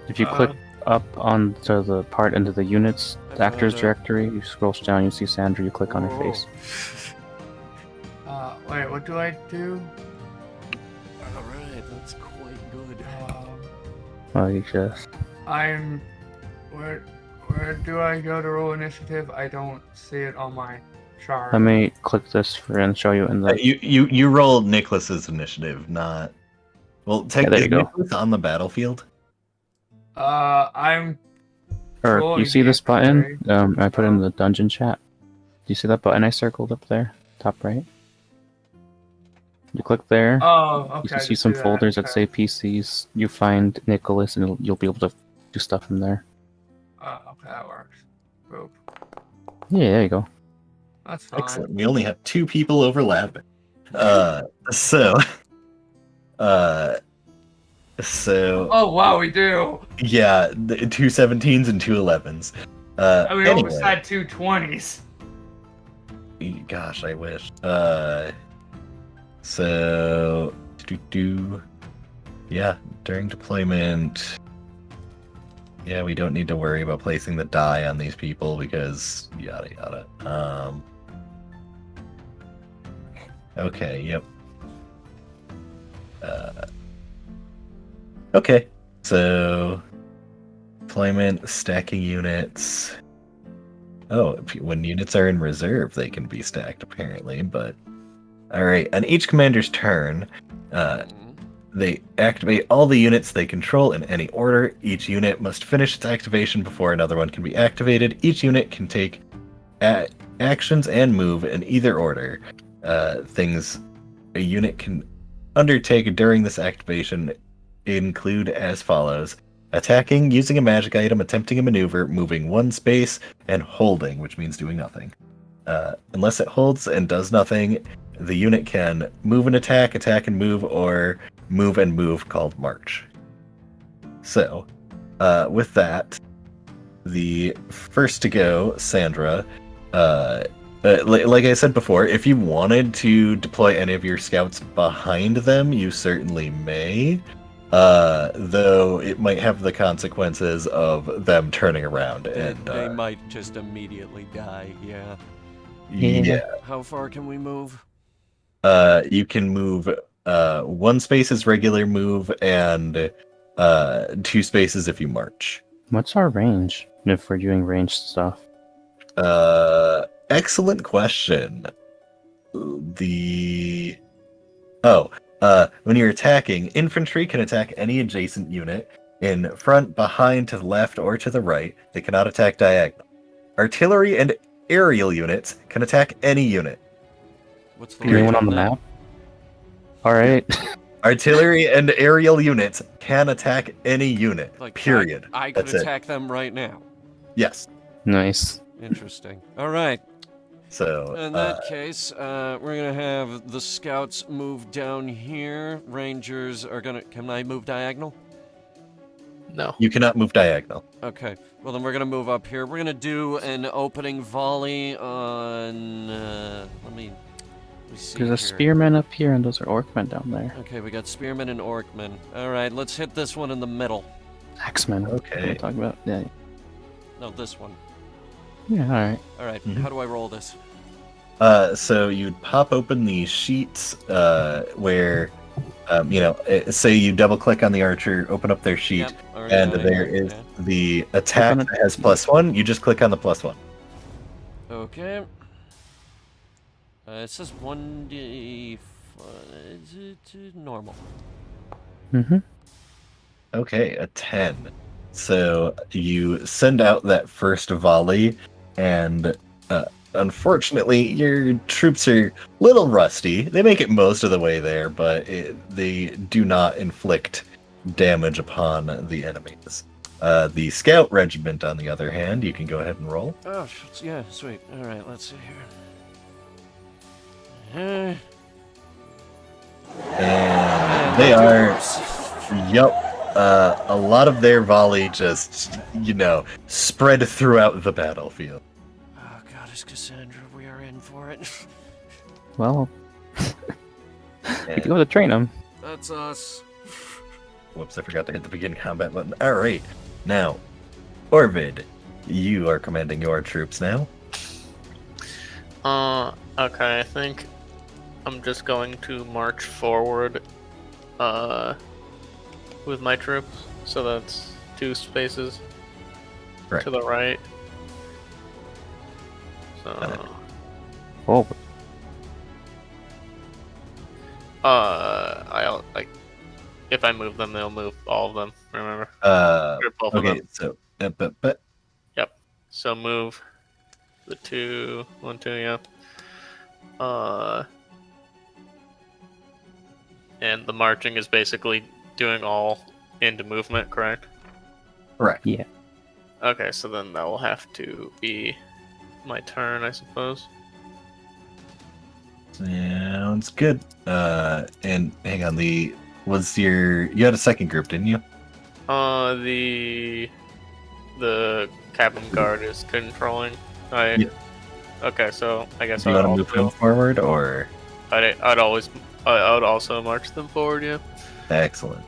If you click up onto the part into the units I actors found it. directory, you scroll down, you see Sandra, you click on her Whoa. face. Wait, what do I do? Alright, that's quite good. Oh, you just Where do I go to roll initiative? I don't see it on my chart. let me click this and show you in the. You roll Nicholas's initiative, not. Well, there you technically, go. Nicholas on the battlefield. I'm. Or rolling you see this button? infantry. I put in the dungeon chat. Do you see that button I circled up there, top right? You click there. Oh, okay. You can I see just some that, folders that okay. say PCs. You find Nicholas, and you'll be able to do stuff from there. Okay, that works. Boop. Yeah, there you go. That's fine. Excellent. We only have 2 people overlapping. So. Oh wow, we do. Yeah, 2 17s and 2 11s. We Anyway. almost had 2 20s. Gosh, I wish. So, yeah, during deployment, yeah, we don't need to worry about placing the die on these people because yada yada. Okay, yep. Okay, so deployment, stacking units. Oh, when units are in reserve, they can be stacked, apparently, but... Alright, on each commander's turn, they activate all the units they control in any order. Each unit must finish its activation before another one can be activated. Each unit can take actions and move in either order. Things a unit can undertake during this activation include as follows: attacking, using a magic item, attempting a maneuver, moving one space, and holding, which means doing nothing. Unless it holds and does nothing, the unit can move and attack and move, or move and move, called march. So, with that, the first to go, Sandra, like I said before, if you wanted to deploy any of your scouts behind them, you certainly may. Though it might have the consequences of them turning around and They might just immediately die, yeah. Yeah. How far can we move? You can move one space is regular move, and 2 spaces if you march. What's our range if we're doing ranged stuff? Excellent question. When you're attacking, infantry can attack any adjacent unit in front, behind, to the left, or to the right. They cannot attack diagonal. Artillery and aerial units can attack any unit. What's the Anyone range on the that? map? Alright. Artillery and aerial units can attack any unit. Like, Period. I could That's it. attack them right now. Yes. Nice. Interesting. All right. So, In that case, we're gonna have the scouts move down here. Rangers are gonna. Can I move diagonal? No. you cannot move diagonal. Okay. Well, then we're gonna move up here. We're gonna do an opening volley on. Let me see. There's a here. spearman up here, and those are orcmen down there. Okay, we got spearmen and orcmen. All right, let's hit this one in the middle. Axemen. Okay. We're talking about. Yeah. No, this one. Yeah. All right. All right, Mhm. how do I roll this? So you'd pop open the sheets where, say you double click on the archer, open up their sheet, Yep, already and got it, there is yeah. the attack on it. that has +1. You just click on the +1. Okay. It says 1d. Is it normal? Mm-hmm. Okay, a 10. So you send out that first volley, and unfortunately, your troops are a little rusty. They make it most of the way there, but they do not inflict damage upon the enemies. The scout regiment, on the other hand, you can go ahead and roll. Oh, yeah, sweet. All right, let's see here. And they are, a lot of their volley just, spread throughout the battlefield. Oh, Goddess Cassandra, we are in for it. Well, we can go to train them. That's us. Whoops, I forgot to hit the begin combat button. Alright, now, Orvid, you are commanding your troops now. Okay, I think I'm just going to march forward, with my troops. So that's 2 spaces Correct. to the right. So, Oh, I'll if I move them, they'll move all of them. Remember? Or both of Okay, them. so, but So move the 2, 1, 2, yeah. And the marching is basically doing all into movement, correct? correct. yeah. Okay, so then that will have to be my turn, I suppose. Sounds good. And hang on, you had a second group, didn't you? The cabin guard is controlling. Yeah. Okay, so I guess Do you I'd want to move them forward, or? I'd also march them forward, yeah. Excellent.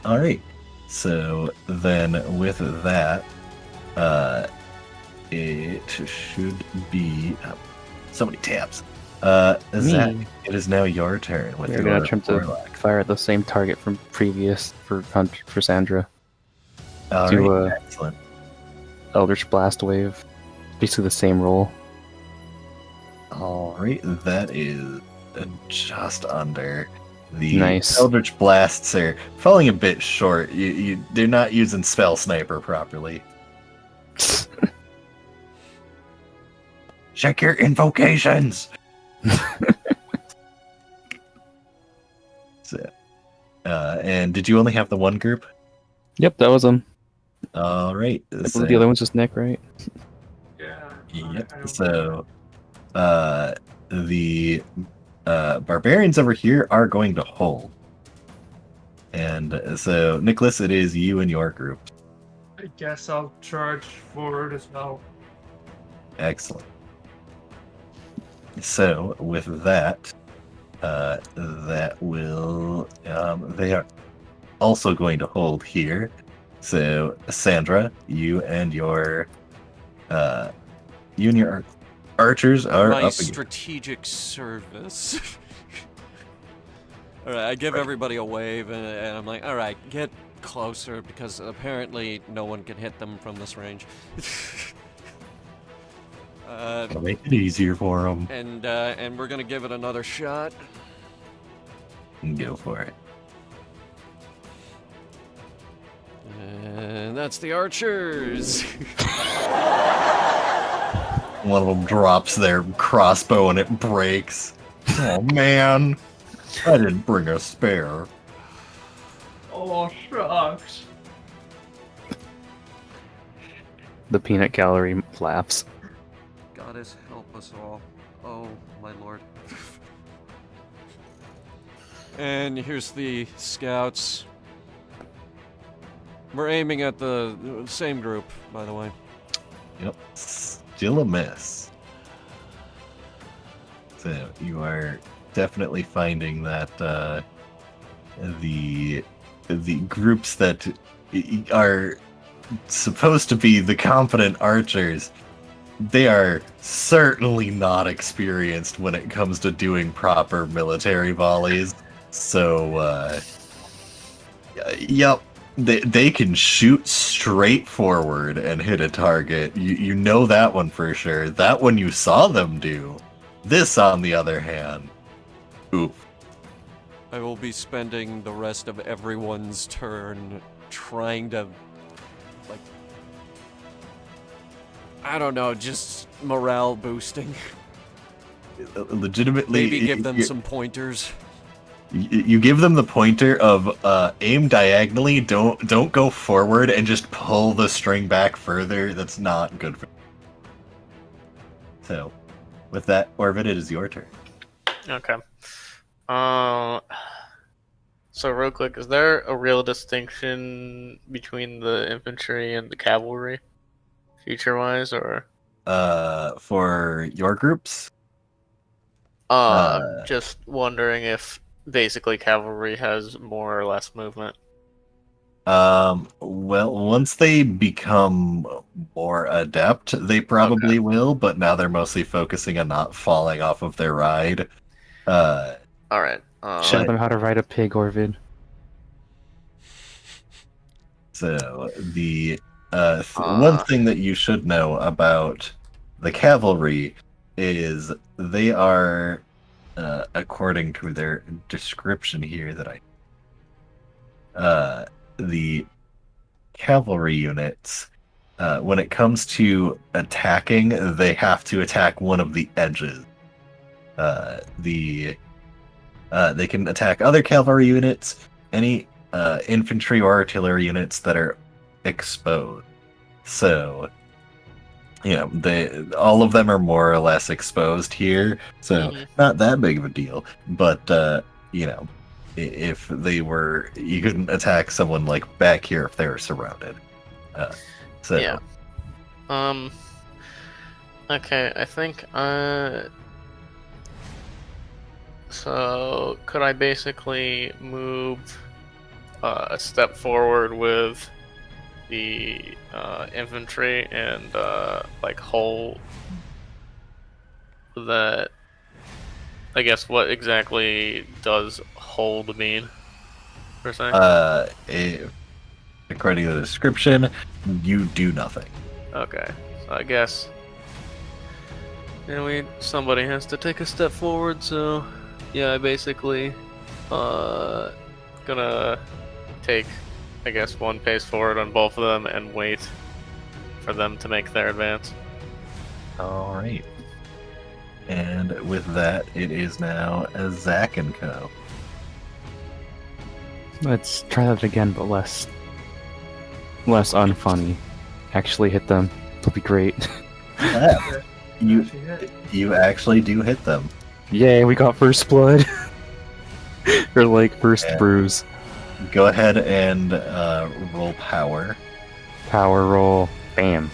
Alright, so then with that, it should be so many tabs. Zach, Me. it is now your turn with We're your gonna attempt to warlock. fire at the same target from previous for Sandra. Alright, do, excellent. Eldritch Blast Wave. Basically the same roll. All right, that is just under. The Nice. Eldritch Blasts are falling a bit short. They're not using Spell Sniper properly. Check your invocations! So, and did you only have the one group? Yep, that was him. All right. I believe the other one's just Nick, right? Yeah. Yep. So, the barbarians over here are going to hold. And so, Nicholas, it is you and your group. I guess I'll charge forward as well. Excellent. So, with that, that will they are also going to hold here. So, Sandra, you and your archers are My up again. strategic service. All right, I give everybody a wave, and I'm like, all right, get closer, because apparently no one can hit them from this range. It'll make it easier for them. And we're gonna give it another shot. Go for it. And that's the archers. One of them drops their crossbow and it breaks. Oh man, I didn't bring a spare. Oh, shucks. The peanut gallery laughs. Goddess help us all. Oh my lord. And here's the scouts. We're aiming at the same group, by the way. Yep, still a miss. So you are definitely finding that the groups that are supposed to be the competent archers, they are certainly not experienced when it comes to doing proper military volleys. So, yep, they can shoot straight forward and hit a target. You know that one for sure. That one you saw them do. This, on the other hand, oof. I will be spending the rest of everyone's turn trying to, like, I don't know, just morale boosting. Legitimately, Maybe give them some pointers. You give them the pointer of aim diagonally. Don't go forward and just pull the string back further. That's not good for. So, with that, Orvid, it is your turn. Okay. So real quick, is there a real distinction between the infantry and the cavalry, feature-wise, or? For your groups, Just wondering if basically cavalry has more or less movement. well, once they become more adept, they probably will. But now they're mostly focusing on not falling off of their ride. All right. Show them how to ride a pig, Orvid. So the one thing that you should know about the cavalry is they are, according to their description here, that the cavalry units, when it comes to attacking, they have to attack one of the edges. They can attack other cavalry units, any infantry or artillery units that are exposed. So, all of them are more or less exposed here, so not that big of a deal. But if they were, you couldn't attack someone like back here if they were surrounded. Yeah. Okay, I think. So could I basically move a step forward with the infantry and hold that? I guess what exactly does hold mean per se? According to the description, you do nothing. Okay, so I guess somebody has to take a step forward. So yeah, I basically gonna take, I guess, one pace forward on both of them and wait for them to make their advance. All right. And with that, it is now a Zack and Co. Let's try that again, but less unfunny. Actually hit them. It'll be great. You actually do hit them. Yay, we got first blood. Or like first Yeah. bruise. Go ahead and roll power. Power roll. Bam.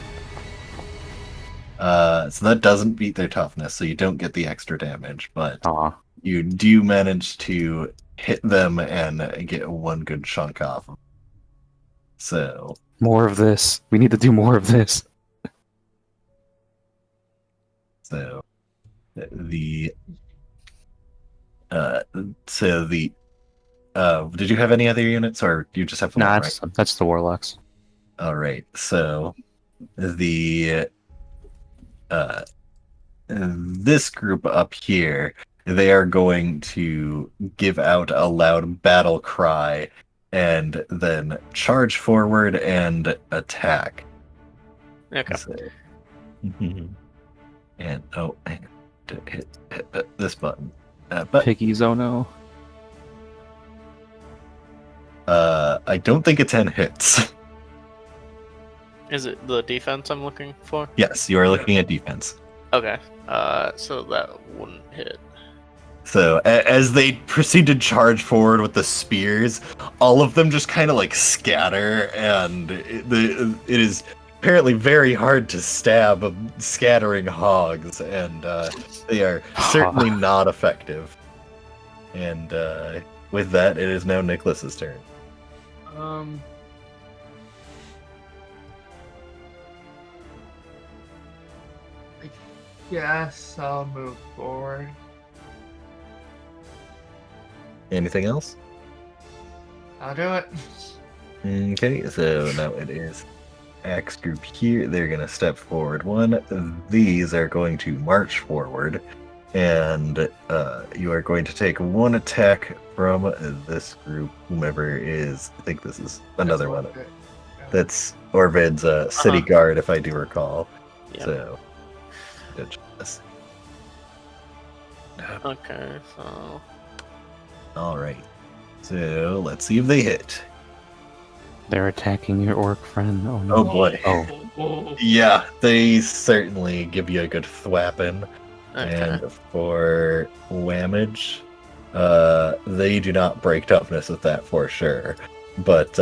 So that doesn't beat their toughness, so you don't get the extra damage, but Aw. you do manage to hit them and get one good chunk off. So More of this. We need to do more of this. So did you have any other units, or do you just have one? Nah, Right? that's the warlocks. All right. So this group up here, they are going to give out a loud battle cry and then charge forward and attack. Okay. So, and hit this button. But Piggies, oh no. I don't think it's 10 hits. Is it the defense I'm looking for? Yes, you are looking at defense. Okay. So that wouldn't hit. So as they proceed to charge forward with the spears, all of them just kind of like scatter, and it is apparently very hard to stab scattering hogs, and they are certainly not effective. And with that, it is now Nicholas's turn. I guess I'll move forward. Anything else? I'll do it. Okay, so now it is Axe group here. They're going to step forward. These are going to march forward, and you are going to take one attack from this group, whomever is. I think this is another one. Okay. That's Orvid's city guard, if I do recall. Yeah. So, good choice. Okay, so All right. So let's see if they hit. They're attacking your orc friend. Oh no. Oh boy. Oh. Whoa. Yeah, they certainly give you a good thwapping. okay. And for whammage, they do not break toughness with that for sure. But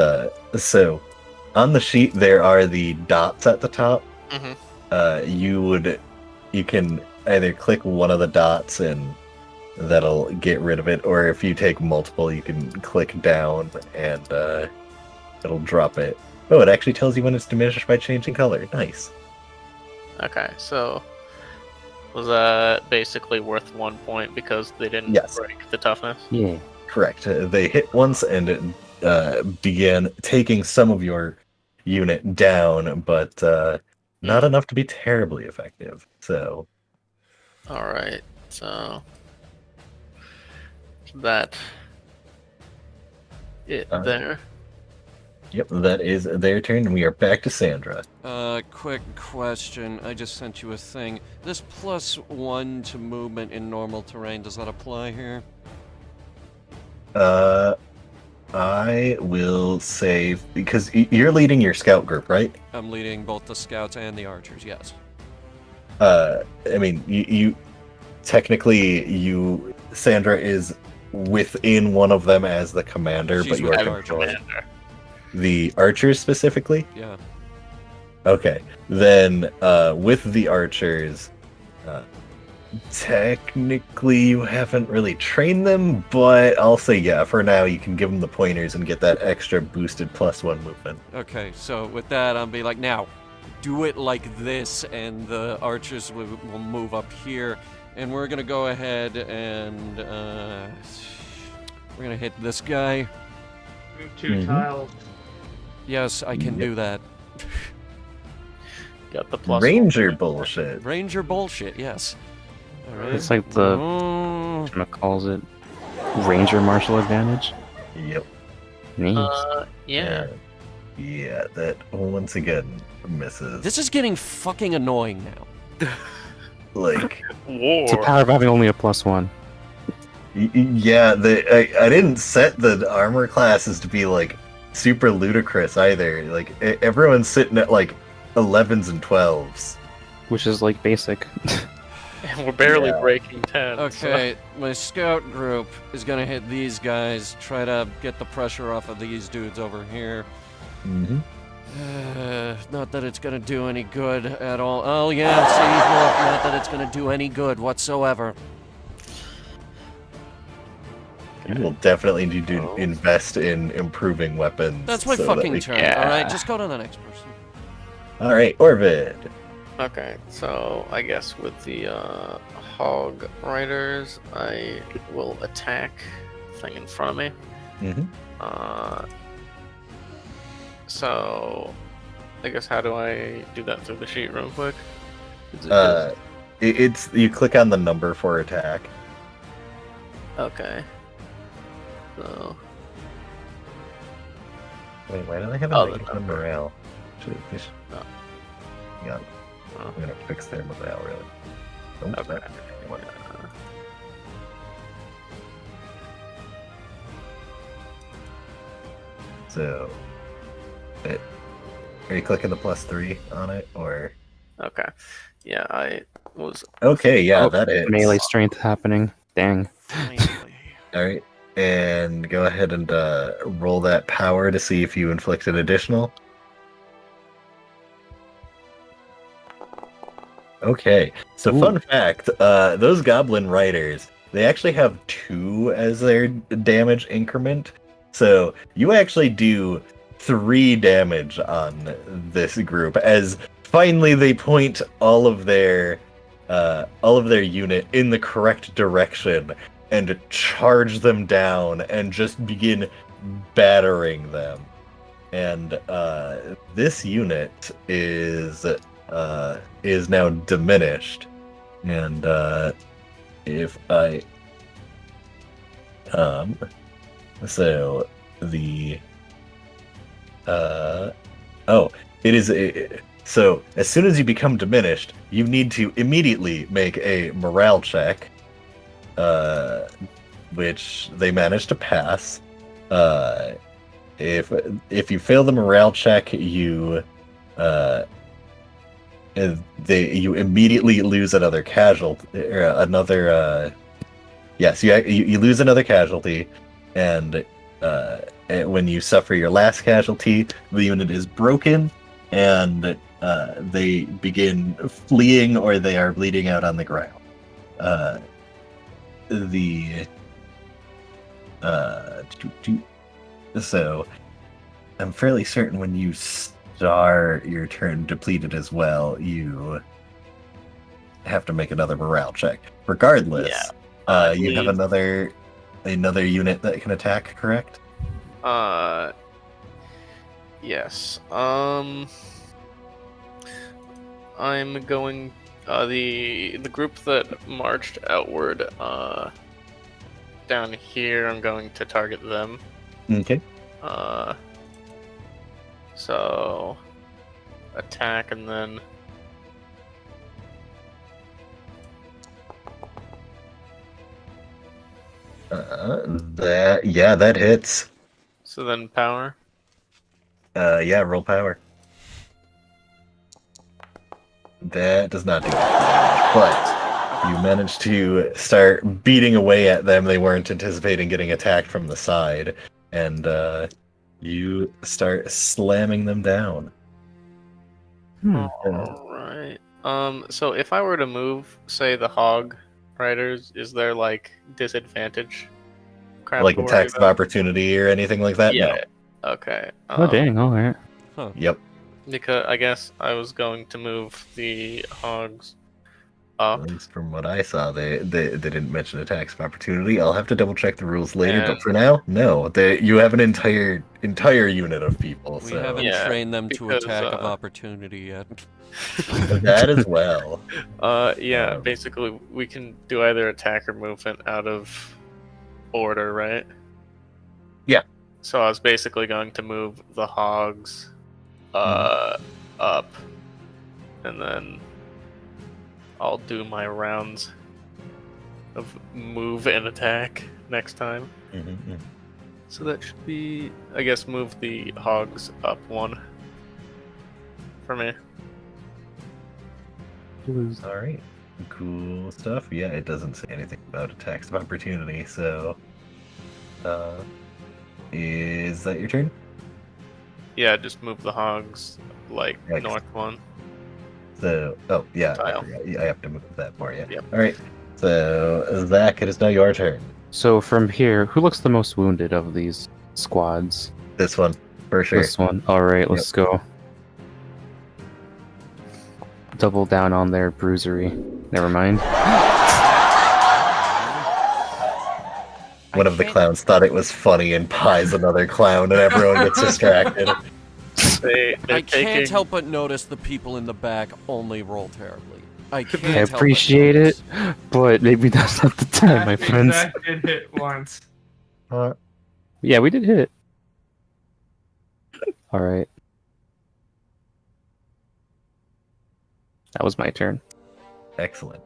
so on the sheet there are the dots at the top. Mhm. You can either click one of the dots and that'll get rid of it, or if you take multiple, you can click down and it'll drop it. Oh, it actually tells you when it's diminished by changing color. Nice. Okay, so was that basically worth 1 point because they didn't Yes. break the toughness? Yeah. Correct. They hit once and began taking some of your unit down, but not enough to be terribly effective. So, All right, so that it there. yep, that is their turn, and we are back to Sandra. Quick question. I just sent you a thing. This +1 to movement in normal terrain, does that apply here? I will say, because you're leading your scout group, right? I'm leading both the scouts and the archers, yes. I mean, you technically, Sandra is within one of them as the commander, She's but you with are the archers. Commander. the archers specifically. Yeah. Okay, then with the archers, technically you haven't really trained them, but I'll say yeah, for now you can give them the pointers and get that extra boosted +1 movement. Okay, so with that, I'll be like, now, do it like this, and the archers will move up here, and we're gonna go ahead and we're gonna hit this guy. Move 2 tiles. Yes, I can do that. Got the plus Ranger one. bullshit. Ranger bullshit, yes. All right. It's like the what calls it Ranger martial advantage. Yep. Nice. Yeah. Yeah, that once again misses. This is getting fucking annoying now. Like, It's a War. power of having only a +1. yeah, I didn't set the armor classes to be like super ludicrous either. Like everyone's sitting at like 11s and 12s. Which is like basic. And we're barely Yeah. breaking 10. Okay, my scout group is gonna hit these guys, try to get the pressure off of these dudes over here. Mm-hmm. Not that it's gonna do any good at all. Oh yeah, see, look, not that it's gonna do any good whatsoever. You will definitely need to invest in improving weapons. That's my so that fucking we- turn. Yeah. All right, just go to the next person. All right, Orvid. Okay, so I guess with the hog riders, I will attack the thing in front of me. Mm-hmm. So I guess how do I do that through the sheet real quick? Is it It's you click on the number for attack. okay. So Wait, why do they have Oh, a the negative number. morale? Oh. Yeah, Oh. I'm gonna fix their morale really. Nope, Okay. not anymore. So, are you clicking the +3 on it, or? Okay. Yeah, I was Okay, yeah, Oh, that hits. Melee strength happening. Dang. All right, and go ahead and roll that power to see if you inflict an additional. Okay, so Ooh. fun fact: those goblin riders, they actually have 2 as their damage increment. So you actually do 3 damage on this group as finally they point all of their unit in the correct direction and charge them down and just begin battering them. And this unit is now diminished. And if I so the it is so as soon as you become diminished, you need to immediately make a morale check, which they managed to pass. If you fail the morale check, you immediately lose another casualty, or another yes, you lose another casualty, and when you suffer your last casualty, the unit is broken, and they begin fleeing or they are bleeding out on the ground. So I'm fairly certain when you start your turn depleted as well, you have to make another morale check. Regardless, you have another unit that can attack, correct? yes. I'm going the group that marched outward down here, I'm going to target them. Okay. So attack and then that hits. so then power. Yeah, roll power. That does not do it. But you managed to start beating away at them. They weren't anticipating getting attacked from the side. And you start slamming them down. Alright. So if I were to move, say, the hog riders, is there like disadvantage? Crap Like to worry attacks of about? opportunity or anything like that? Yeah. Okay. Oh dang! All right. No. Yep. Because I guess I was going to move the hogs up. At least from what I saw, they didn't mention attacks of opportunity. I'll have to double check the rules later, but And- for now, no. You have an entire unit of people, We so haven't Yeah, trained them to because, attack of opportunity yet. that as well. Yeah, Um, basically we can do either attack or movement out of order, right? Yeah. So I was basically going to move the hogs up, and then I'll do my rounds of move and attack next time. mhm. So that should be, I guess, move the hogs up one for me. All right, cool stuff. Yeah, it doesn't say anything about attacks of opportunity. So, is that your turn? Yeah, just move the hogs like Right. north one. So, oh yeah, I Tile. forgot. I have to move that for you. Yep. All right. So, Zach, it is now your turn. So from here, who looks the most wounded of these squads? This one, for sure. This one. All right, let's go. Double down on their bruisery. Never mind. One of the clowns thought it was funny and pies another clown, and everyone gets distracted. They're I can't taking, help but notice the people in the back only roll terribly. I can't I help but appreciate it, notice. but maybe that's not the time, my friends. Zach did hit once. Yeah, we did hit. All right. That was my turn. Excellent.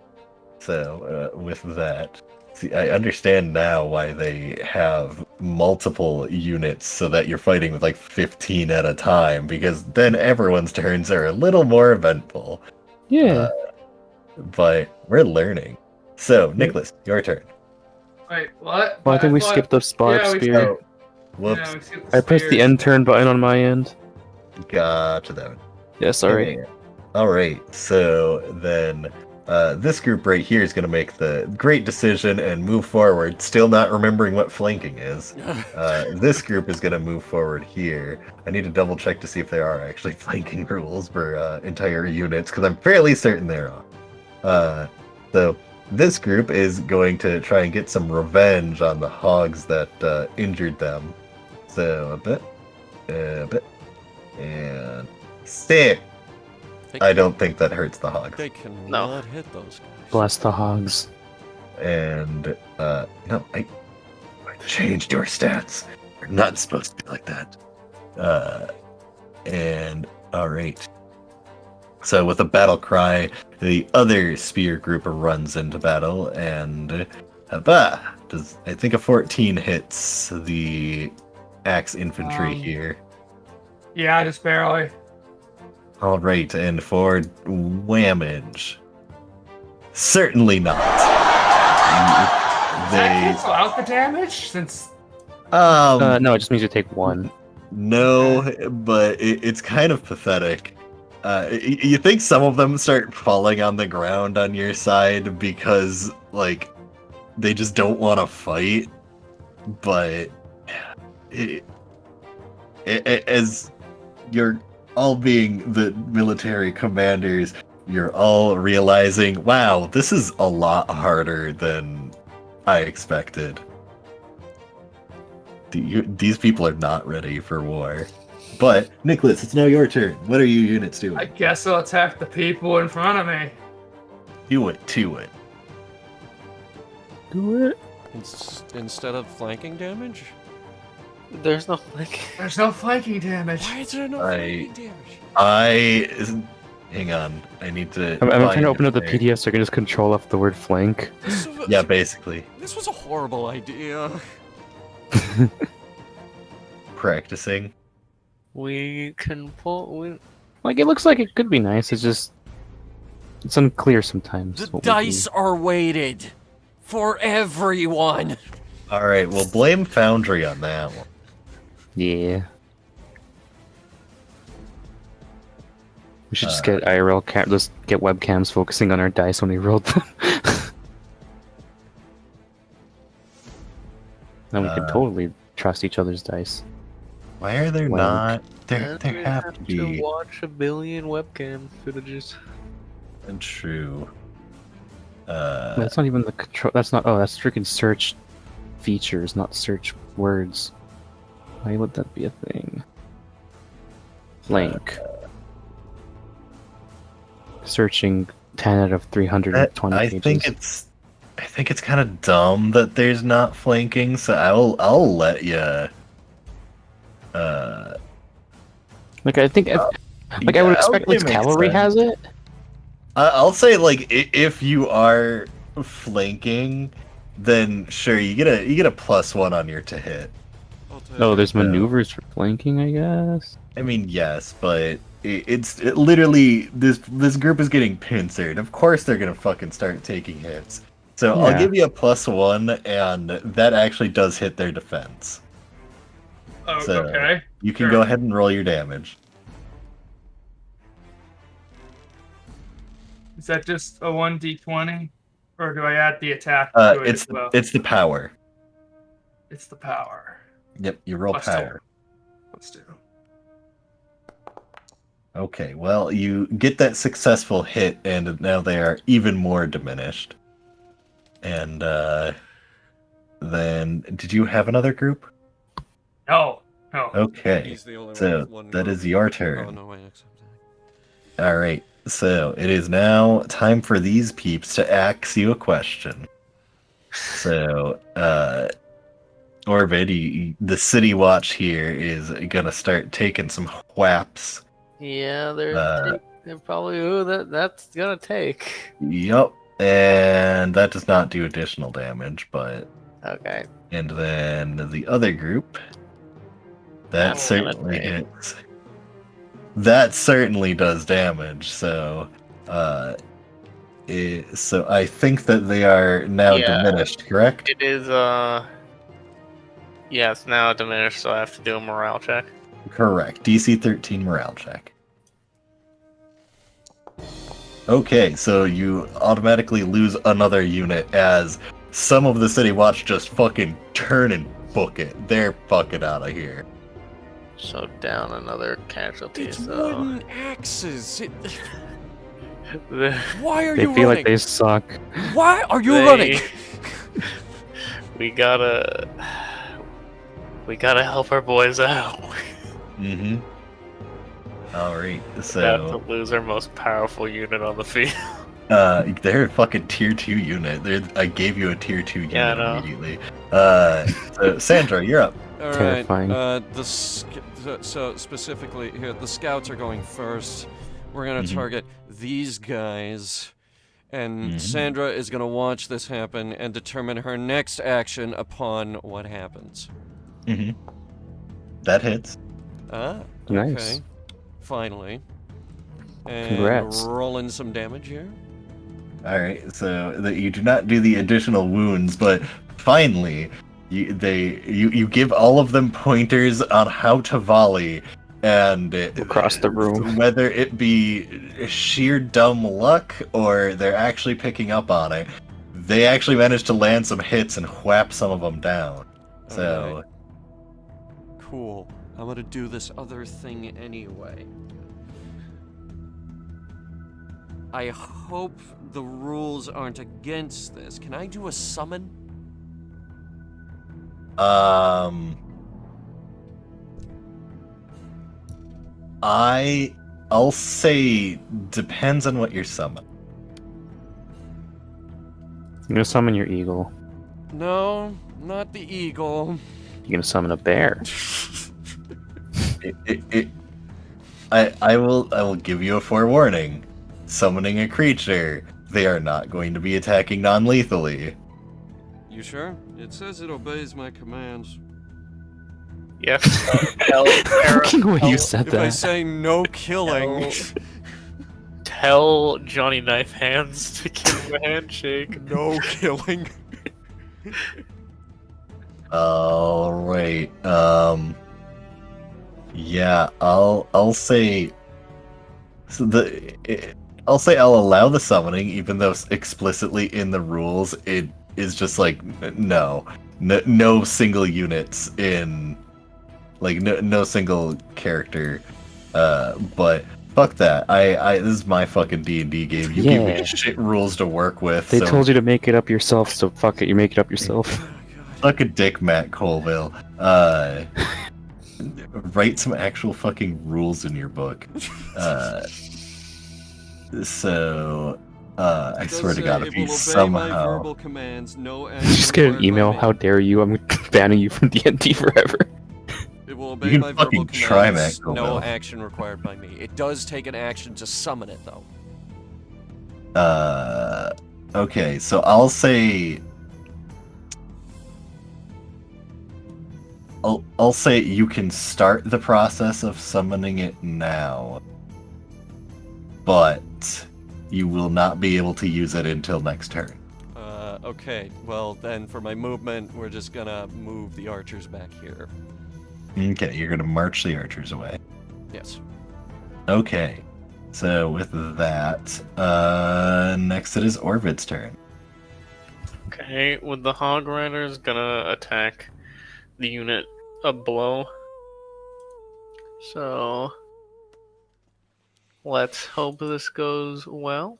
So, with that, see, I understand now why they have multiple units so that you're fighting with like 15 at a time, because then everyone's turns are a little more eventful. Yeah. But we're learning. So, Nicholas, your turn. Wait, what? Well, I think we thought- skipped the spark yeah, we spear. So, whoops. Yeah, we skipped I pressed the spears. end turn button on my end. Gotcha that one. Yeah, sorry. Alright, so then this group right here is going to make the great decision and move forward, still not remembering what flanking is. This group is going to move forward here. I need to double check to see if there are actually flanking rules for entire units, because I'm fairly certain there are. So this group is going to try and get some revenge on the hogs that injured them. So a bit, and stick. I don't think that hurts the hogs. They cannot hit those guys. Bless the hogs. And no, I changed your stats. You're not supposed to be like that. And all right. So with a battle cry, the other spear group runs into battle, and I think a 14 hits the axe infantry here. Yeah, just barely. All right, and for whammage, certainly not. Does that They cancel out the damage? Since No, it just means you take one. no, but it's kind of pathetic. You think some of them start falling on the ground on your side because like they just don't want to fight, but as you're all being the military commanders, you're all realizing, wow, this is a lot harder than I expected. These people are not ready for war. But, Nicholas, it's now your turn. What are you units doing? I guess I'll attack the people in front of me. Do it to it. Do it. Instead of flanking damage? There's no like. There's no flanking damage. Why is there no flanking damage? Hang on. I need to. I'm trying find to open it up the there. PDF so I can just control off the word flank. Yeah, basically. This was a horrible idea. Practicing. We can pull. Like, it looks like it could be nice. It's unclear sometimes. The what we dice do. are weighted for everyone. Alright, well, blame Foundry on that one. Yeah. We should just get IRL just get webcams focusing on our dice when we rolled them. Then we could totally trust each other's dice. Why are there Well, not? There have to be. watch a billion webcam footages. True. That's not even the control. That's not. Oh, that's freaking search features, not search words. Why would that be a thing? Flank. Searching 10 out of 320 I pages. I think it's kind of dumb that there's not flanking, so I'll let you. Like I think, I would expect like Cavalry has it. I'll say like if you are flanking, then sure you get a +1 on your to hit. Oh, there's maneuvers for flanking, I guess. I mean, yes, but it's literally this group is getting pincered. Of course they're gonna fucking start taking hits. So Yeah. I'll give you a +1, and that actually does hit their defense. Oh, So okay. you can Sure. go ahead and roll your damage. Is that just a 1d20? Or do I add the attack to it It's as well? it's the power. It's the power. Yep, you roll Plus two. power. Let's do. Okay, well, you get that successful hit, and now they are even more diminished. And then, did you have another group? No. No. Okay, He's the only so one with one that group. is your Oh turn. no, wait, accept that. All right, so it is now time for these peeps to ask you a question. So, Orvid, the City Watch here is gonna start taking some whaps. Yeah, Uh, they're probably that's gonna take. Yup, and that does not do additional damage, but Okay. and then the other group that That's gonna certainly take. hits. That certainly does damage. So, so I think that they are now Yeah. diminished. Correct? It is yeah, it's now diminished, so I have to do a morale check. Correct. DC 13 morale check. Okay, so you automatically lose another unit as some of the City Watch just fucking turn and book it. They're fucking out of here. So down another casualty. It's So wooden axes. the- Why are They you feel running? like they suck. Why are you they- running? we gotta help our boys out. Mm-hmm. Alright, About so to lose our most powerful unit on the field. they're a fucking tier 2 unit. I gave you a tier 2 unit Yeah, I know. immediately. So Sandra, you're up. All Terrifying. right. So specifically here, the scouts are going first. We're gonna Mhm. target these guys, and Mhm. Sandra is gonna watch this happen and determine her next action upon what happens. Mm-hmm. That hits. Ah, Nice. okay. Finally. And Congrats. rolling some damage here. Alright, so you do not do the additional wounds, but finally, you give all of them pointers on how to volley, and Across the room. whether it be sheer dumb luck or they're actually picking up on it, they actually managed to land some hits and whap some of them down. So, Alright. Cool. I'm gonna do this other thing anyway. I hope the rules aren't against this. Can I do a summon? I'll say depends on what you're summoning. You're gonna summon your eagle. No, not the eagle. You're gonna summon a bear. I will give you a forewarning. Summoning a creature, they are not going to be attacking non-lethally. You sure? It says it obeys my commands. Yes. Tell Fucking way you said If I that. say no killing, tell Johnny Knife Hands to give him a handshake. no killing. All right. Yeah, I'll say. I'll say I'll allow the summoning, even though explicitly in the rules it is just like no single units in, like no single character. But Fuck that. This is my fucking D&D game. You give me Yeah. shit rules to work with. They so told you to make it up yourself, so fuck it, you make it up yourself. Suck a dick, Matt Colville. Write some actual fucking rules in your book. I swear to God, if you somehow... verbal commands, no You just get an email, how dare you, I'm banning you from D&D forever. It will You can fucking try, Matt no Colville. action required by me. It does take an action to summon it, though. Okay, so I'll say... I'll say you can start the process of summoning it now, but you will not be able to use it until next turn. Okay, well then for my movement, we're just gonna move the archers back here. Okay, you're gonna march the archers away. Yes. Okay, so with that, next it is Orvid's turn. Okay, with the Hog Riders gonna attack the unit up below. So let's hope this goes well.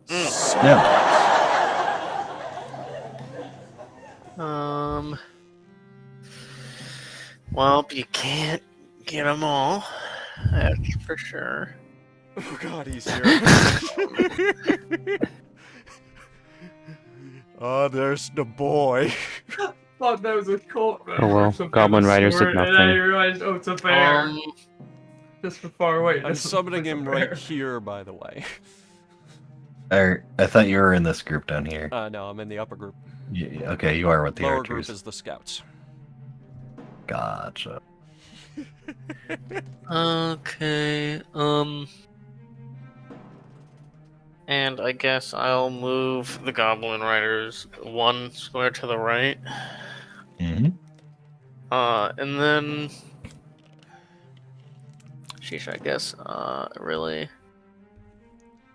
Yeah. Well, you can't get them all. That's for sure. Oh God, he's here. Oh, there's the boy. Thought that was a cult member Oh well, or something Goblin with a Riders did sword, and then I nothing. realized, oh, it's a bear. Um, Just from far away. I'm this is summoning like a him bear. right here, by the way. I thought you were in this group down here. No, I'm in the upper group. Yeah, okay, you are with the Lower archers. group is the scouts. Gotcha. okay, and I guess I'll move the Goblin Riders one square to the right. Mm-hmm. And then... Sheesh, I guess, really...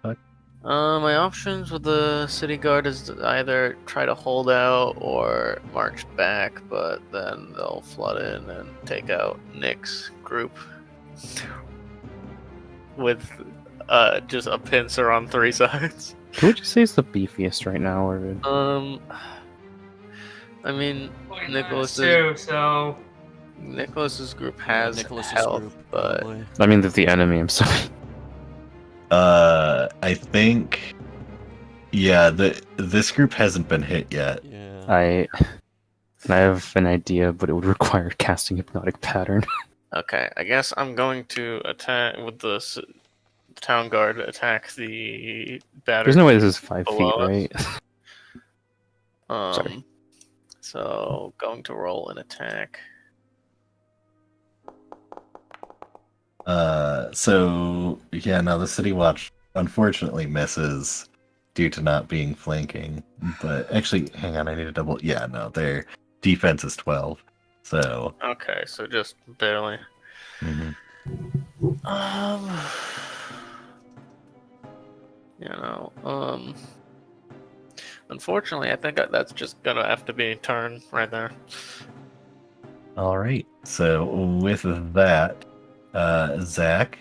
What? My options with the City Guard is to either try to hold out or march back, but then they'll flood in and take out Nick's group. With just a pincer on three sides. Who would you say is the beefiest right now, Orvid? I mean, Too, so Nicholas's group has Nicholas's health, group, but probably. I mean, the enemy, I'm sorry. I think... Yeah, this group hasn't been hit yet. Yeah. I have an idea, but it would require casting Hypnotic Pattern. okay. I guess I'm going to attack with the town guard. Attack the battery. There's no way this is 5 feet, below us. right? Sorry. So going to roll an attack. So yeah, no, the City Watch unfortunately misses due to not being flanking. But actually, hang on, I need to double. Yeah, no, their defense is 12. So Okay, so just barely. mhm. Unfortunately, I think that's just gonna have to be a turn right there. All right. So with that, Zach.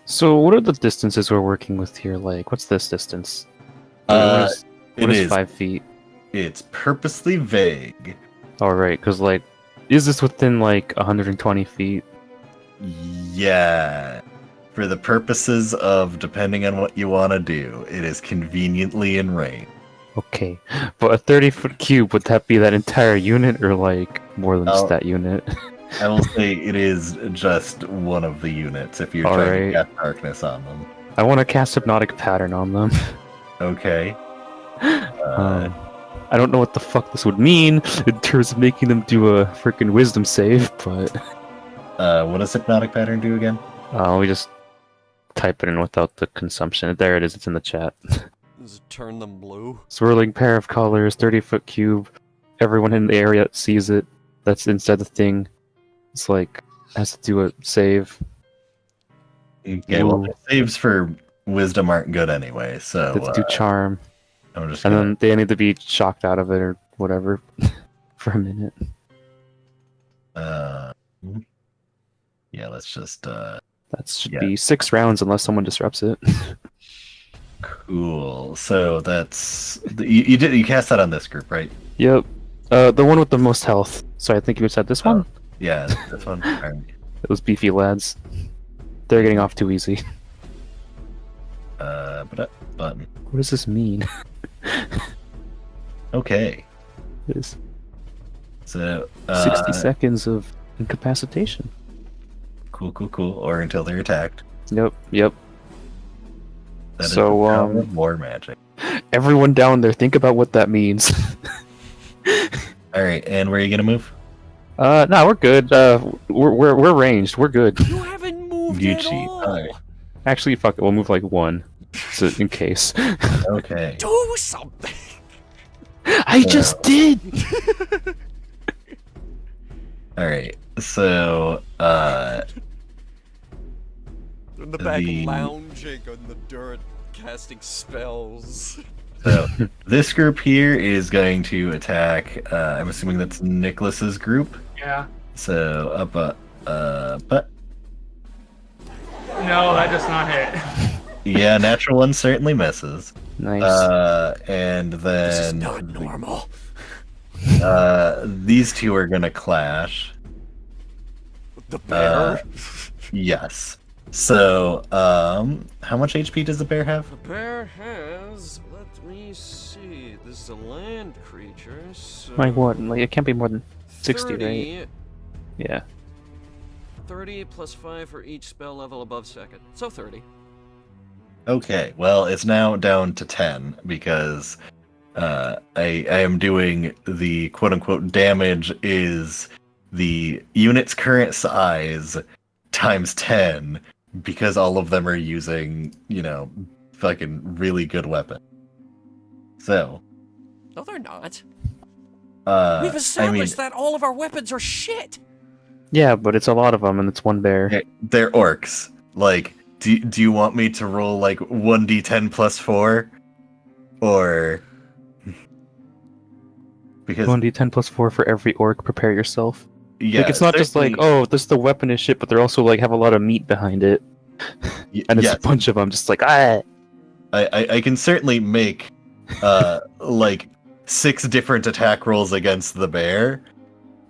So, what are the distances we're working with here? Like, what's this distance? It What is is. 5 feet? It's purposely vague. Alright, because, like, is this within, like, 120 feet? Yeah. For the purposes of depending on what you want to do, it is conveniently in range. Okay, but a 30-foot cube, would that be that entire unit, or, like, more than just that unit? I will say it is just one of the units if you're trying to cast darkness on them. I want to cast Hypnotic Pattern on them. Okay. I don't know what the fuck this would mean in terms of making them do a freaking wisdom save, but... What does Hypnotic Pattern do again? we just type it in without the consumption. There it is, it's in the chat. Does it turn them blue? Swirling pair of colors, 30-foot cube. Everyone in the area sees it. That's inside the thing. It's like, has to do a save. Okay, well, Ooh. the saves for wisdom aren't good anyway, so They have to do charm. I'm just And gonna... then they need to be shocked out of it or whatever for a minute. Uh, yeah, let's just That should Yeah. be 6 rounds unless someone disrupts it. cool. So that's you cast that on this group, right? Yep. The one with the most health. So I think you said this one? Yeah, this one. All right. Those beefy lads. They're getting off too easy. Button. What does this mean? Okay. It is So 60 seconds of incapacitation. Cool. Or until they're attacked. Yep. That is So, the power of war magic. Everyone down there, think about what that means. All right, and where are you gonna move? No, we're good. We're ranged. We're good. You haven't moved You at cheat. all. Alright. Actually, fuck it. We'll move like 1, so in case. Okay. Do something. I just did. All right. So In the back, The- lounging on the dirt, casting spells. So this group here is going to attack. I'm assuming that's Nicholas's group. Yeah. So but No, that does not hit. yeah, natural one certainly misses. Nice. And This is then not normal. these two are gonna clash. The bear. Yes. So how much HP does the bear have? The bear has. Let me see. This is a land creature. So Like what? Like it can't be more than 60, 30, right? Yeah. 30 plus 5 for each spell level above second. So 30. Okay, well, it's now down to 10 because I am doing the quote unquote damage is the unit's current size times 10 because all of them are using, fucking really good weapon. So, No, they're not. I We've mean, established that all of our weapons are shit. Yeah, but it's a lot of them, and it's one bear. okay, they're orcs. Like, do you want me to roll like 1d10 plus 4? Or. Because. 1d10 plus 4 for every orc. Prepare yourself. Yeah, Like it's not just like, certainly- oh, this the weapon is shit, but they're also like have a lot of meat behind it, and it's yes. a bunch of them. Just like ah. I can certainly make like 6 different attack rolls against the bear,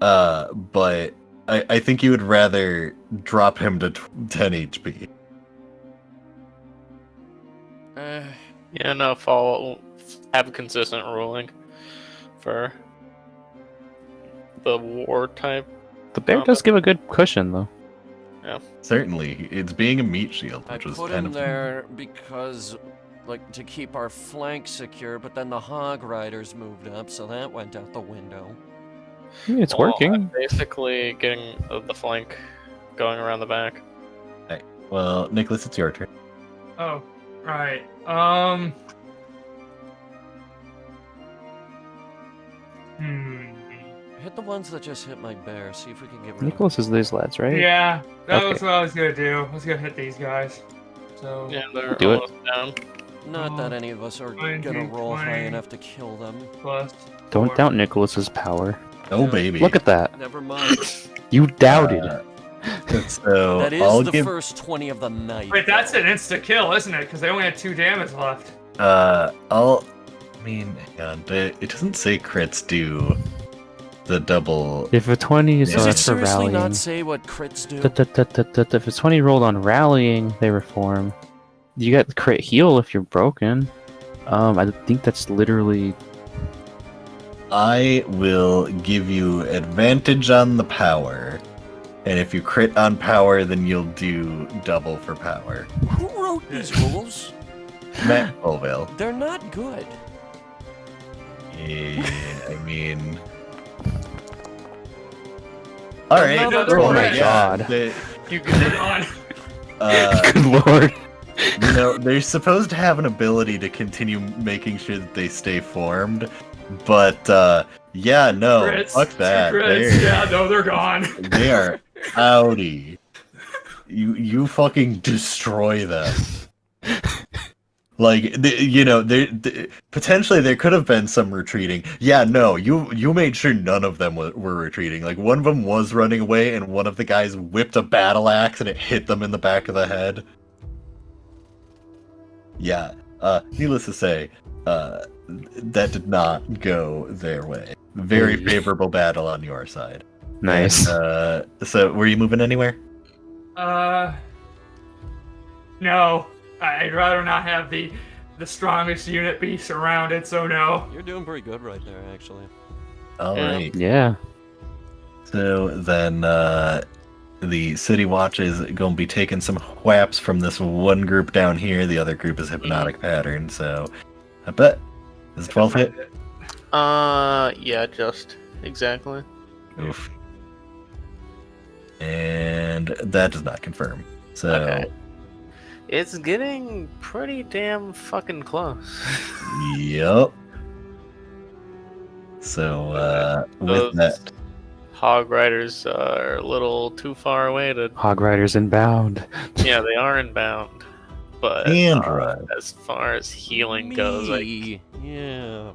but I think you would rather drop him to 10 HP. Yeah, no, follow. Have a consistent ruling for the war type. The bear does give a good cushion though. Certainly, it's being a meat shield, I which was put kind him of there because, like, to keep our flank secure, but then the hog riders moved up, so that went out the window. Yeah, it's Well, working. I'm basically getting the flank going around the back. Well, Nicholas, it's your turn. Oh, right. Hit the ones that just hit my bear, see if we can get rid Nicholas is these lads, right? Yeah, that Okay. was what I was gonna do. I was gonna hit these guys. So Yeah, they're Do it. almost down. of them. Not that any of us are 20, gonna roll high 20. enough to kill them. plus. Don't 4. doubt Nicholas's power. Oh, Yeah. baby. Look at that. Never mind. You doubted. So That is I'll the give. first 20 of the night. Wait, that's though. an insta kill, isn't it? Because they only had 2 damage left. I'll. I mean, hang on, but it doesn't say crits do the double. If a 20 is Does Does on it for seriously rallying, not say what crits do? if it's 20 rolled on rallying, they reform. You get the crit heal if you're broken. I think that's literally. I will give you advantage on the power, and if you crit on power, then you'll do double for power. Who wrote these rules? Matt Colville. They're not good. Yeah, I mean. All right. Another Oh my crit. god. You get it on. Good lord. They're supposed to have an ability to continue making sure that they stay formed, but yeah, no, Crits, fuck 2 that. crits. Yeah, no, they're gone. They are outie. You fucking destroy them. Like, potentially there could have been some retreating. Yeah, no, you made sure none of them were retreating. Like, one of them was running away, and one of the guys whipped a battle axe, and it hit them in the back of the head. Yeah, needless to say, that did not go their way. Very favorable battle on your side. Nice. And, so, were you moving anywhere? No. I'd rather not have the strongest unit be surrounded, so no. You're doing pretty good right there, actually. All Yeah. right. Yeah. So then, the City Watch is going to be taking some whaps from this one group down here. The other group is Hypnotic Pattern. So, I bet is 12 hit. Yeah, just exactly. Oof. And that does not confirm. So, Okay. It's getting pretty damn fucking close. yep. So, with Those that, Hog Riders are a little too far away to. Hog Riders inbound. Yeah, they are inbound, but Andra. as far as healing goes, like Me. Yeah.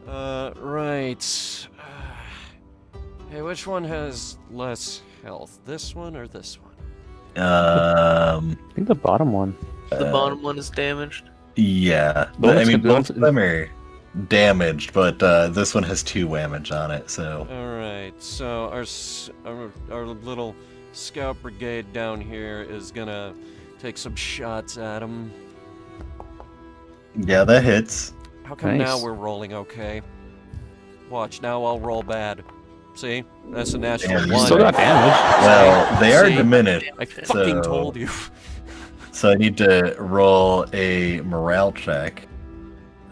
Right. Hey, which one has less health? This one or this one? I think the bottom one. the bottom one is damaged. Yeah. The I one's mean, gonna- both of them are damaged, but this one has 2 damage on it, so. Alright, so our little scout brigade down here is gonna take some shots at him. Yeah, that hits. How come now Nice. we're rolling okay? Watch, now I'll roll bad. See? That's a natural Damn, you one. Still got damage. Well, they are See? diminished, I fucking so- told you. so I need to roll a morale check.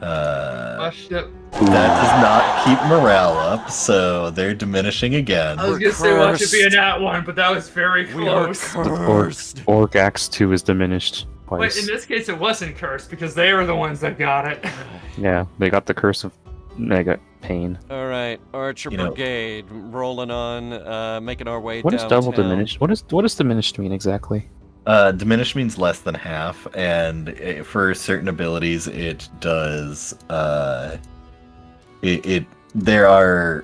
Oh shit. That does not keep morale up, so they're diminishing again. I was We're gonna say watch it be a cursed. nat one, but that was very We are close. cursed. Orc Axe 2 is diminished But twice. in this case, it wasn't cursed because they were the ones that got it. Yeah, they got the curse of mega pain. Alright, Archer You know- Brigade, rolling on, making our way What does downtown. double diminished? What does diminished mean exactly? Diminished means less than half, and for certain abilities, it does. There are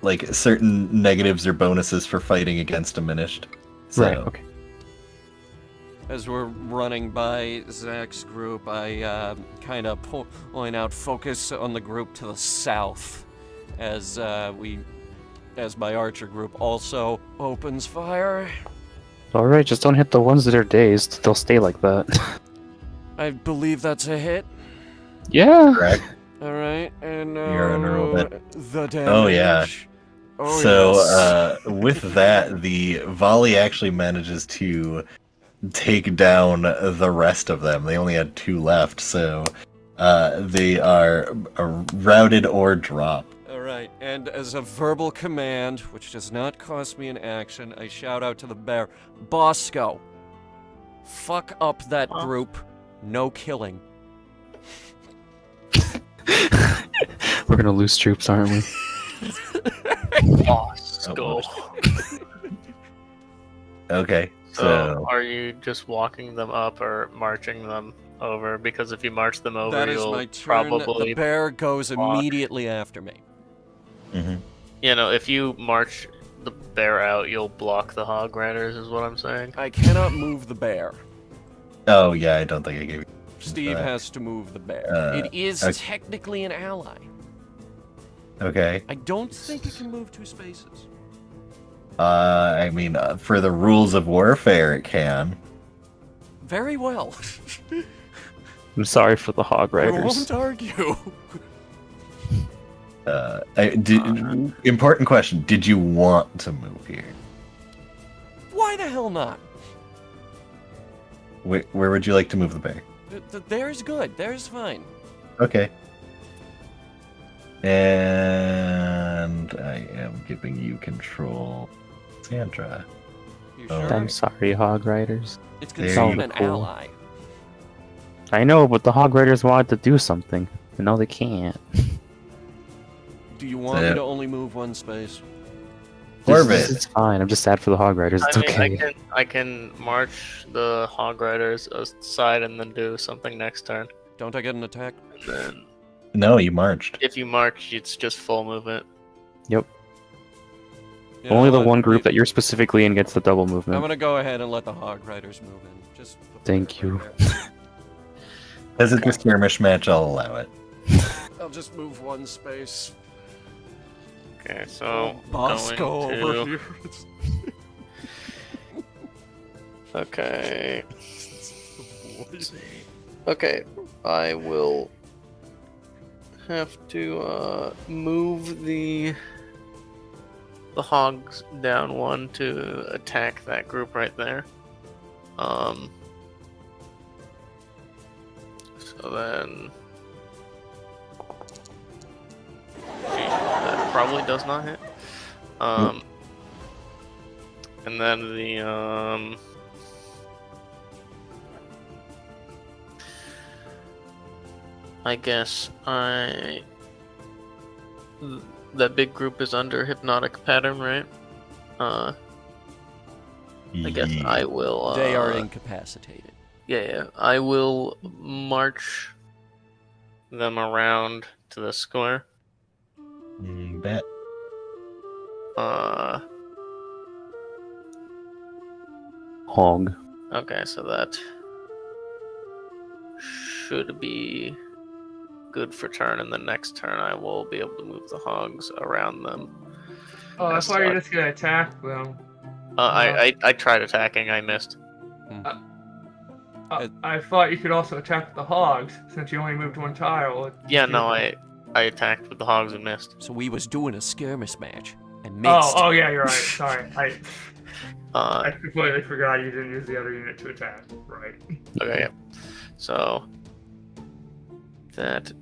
like certain negatives or bonuses for fighting against diminished. So, Right. Okay. As we're running by Zach's group, I kind of point out focus on the group to the south, as my Archer group also opens fire. All right, just don't hit the ones that are dazed. They'll stay like that. I believe that's a hit. Yeah. correct. All right, and You're on a roll, the damage. Oh, yeah. Oh, So, yes. with that, the volley actually manages to take down the rest of them. They only had 2 left, so they are routed or dropped. All right, and as a verbal command, which does not cost me an action, I shout out to the bear, Bosco, fuck up that Huh? group, no killing. We're gonna lose troops, aren't we? Boss, Oh, go. Okay, So, so are you just walking them up or marching them over? Because if you march them over, That is you'll my turn. probably, The bear goes block. immediately after me. mhm. if you march the bear out, you'll block the Hog Riders, is what I'm saying. I cannot move the bear. Oh yeah, I don't think I gave you. Steve Uh, has to move the bear. uh, It is okay. technically an ally. Okay. I don't think it can move 2 spaces. I mean, for the rules of warfare, it can. Very well. I'm sorry for the Hog I Riders. won't argue. Important question: did you want to move here? Why the hell not? Where would you like to move the bear? There's good. There's fine. Okay. And I am giving you control, Sandra. You Oh. sure? I'm sorry, Hog Riders. It's There considered you an go. ally. I know, but the Hog Riders wanted to do something, and now they can't. Do you want me So- to only move 1 space? Orbit. It's fine. I'm just sad for the Hog Riders. It's I mean, okay. I can march the Hog Riders aside and then do something next turn. Don't I get an attack? And then No, you marched. if you march, it's just full movement. Yep. You Only know the what? one group that you're specifically in gets the double I'm movement. gonna go ahead and let the Hog Riders move in. Just put Thank that you. right there. As it's a skirmish match, I'll allow it. I'll just move one space. Okay, so Bosco going over to- here. Okay. Okay, I will have to move the hogs down one to attack that group right there. So then that probably does not hit. And then the I guess that big group is under hypnotic pattern, right? I guess I will. They are incapacitated. Yeah, I will march them around to the square. Bet. Hog. Okay, so that should be good for turn, and the next turn I will be able to move the hogs around them. Oh, that's why you're just gonna attack them. I tried attacking, I missed. I thought you could also attack the hogs since you only moved one tile. Yeah, no, I attacked with the hogs and missed. So we was doing a skirmish match and missed. Oh, yeah, you're right. Sorry, I Uh, completely forgot you didn't use the other unit to attack. Right. okay, yeah. So that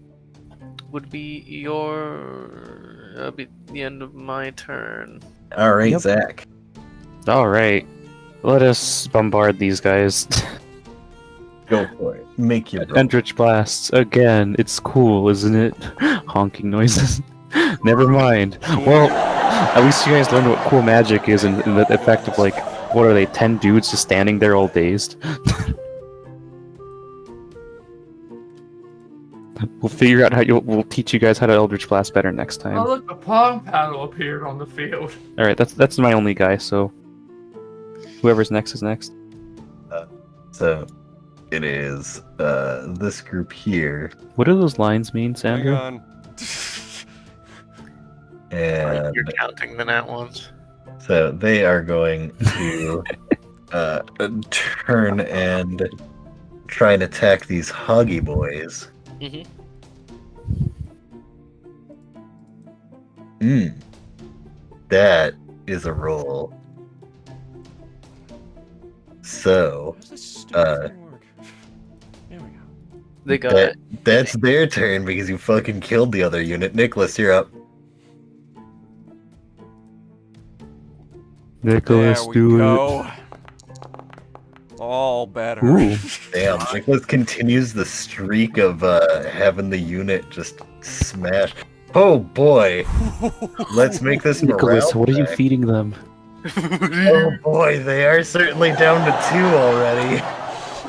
would be that'll be the end of my turn. All right, Yep. Zach. All right, let us bombard these guys. Go for it. Make your roll. Eldritch blasts again. It's cool, isn't it? Honking noises. Never mind. Well, at least you guys learned what cool magic is, and the effect of like, what are they? 10 dudes just standing there all dazed. We'll figure out how we'll teach you guys how to Eldritch Blast better next time. Oh, look, a pong paddle appeared on the field. All right, that's my only guy. So whoever's next is next. So it is this group here, What do those lines mean, Hang Sandra? on. and You're counting the nat ones. so they are going to turn and try and attack these hoggy boys. Mhm. That is a roll. So How does this stupid thing work? There we go. They got that's their turn because you fucking killed the other unit. Nicholas, you're up. Nicholas, there we do go. All better. Ooh. Damn, Nicholas continues the streak of having the unit just smash. Oh boy, let's make this it. Nicholas, morale what are you check. feeding them? Oh boy, they are certainly down to 2 already.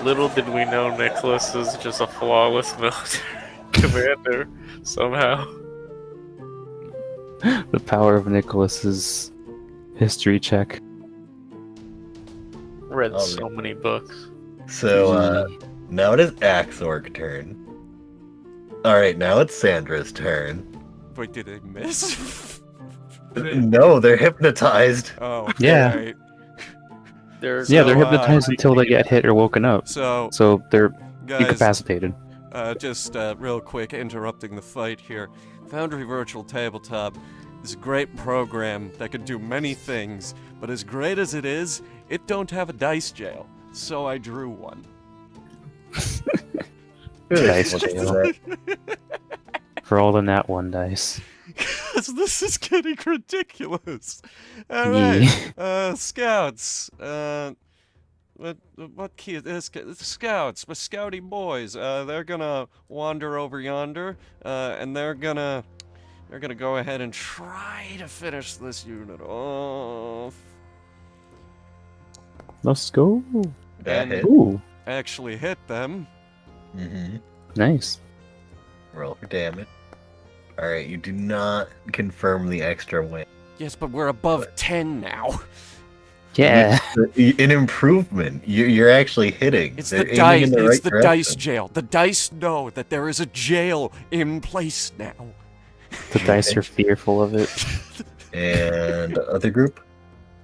Little did we know Nicholas is just a flawless military commander somehow. The power of Nicholas's history check. Read Oh, so many books. So now it is Axorg turn. Alright, now it's Sandra's turn. Wait, did I miss? No, they're hypnotized. Oh, Yeah. right. There's Yeah, they're So, hypnotized until they get hit or woken up. So, So they're guys, incapacitated. just real quick, interrupting the fight here. Foundry Virtual Tabletop is a great program that can do many things, but as great as it is, it don't have a dice jail. So I drew one. Dice What is jail. that? For all the nat 1 dice. Because this is getting ridiculous. All right, scouts. What key? Scouts, my scouty boys. They're gonna wander over yonder, and they're gonna They're gonna go ahead and try to finish this unit off. Let's go. That And- hit. Ooh, Actually hit them. Mm-hmm. nice. Roll for damage. All right, you do not confirm the extra win. Yes, but we're above 10 now. Yeah. An improvement. You're actually hitting. It's They're the aiming dice. in the It's right the direction. dice jail. The dice know that there is a jail in place now. The dice are fearful of it. And other group.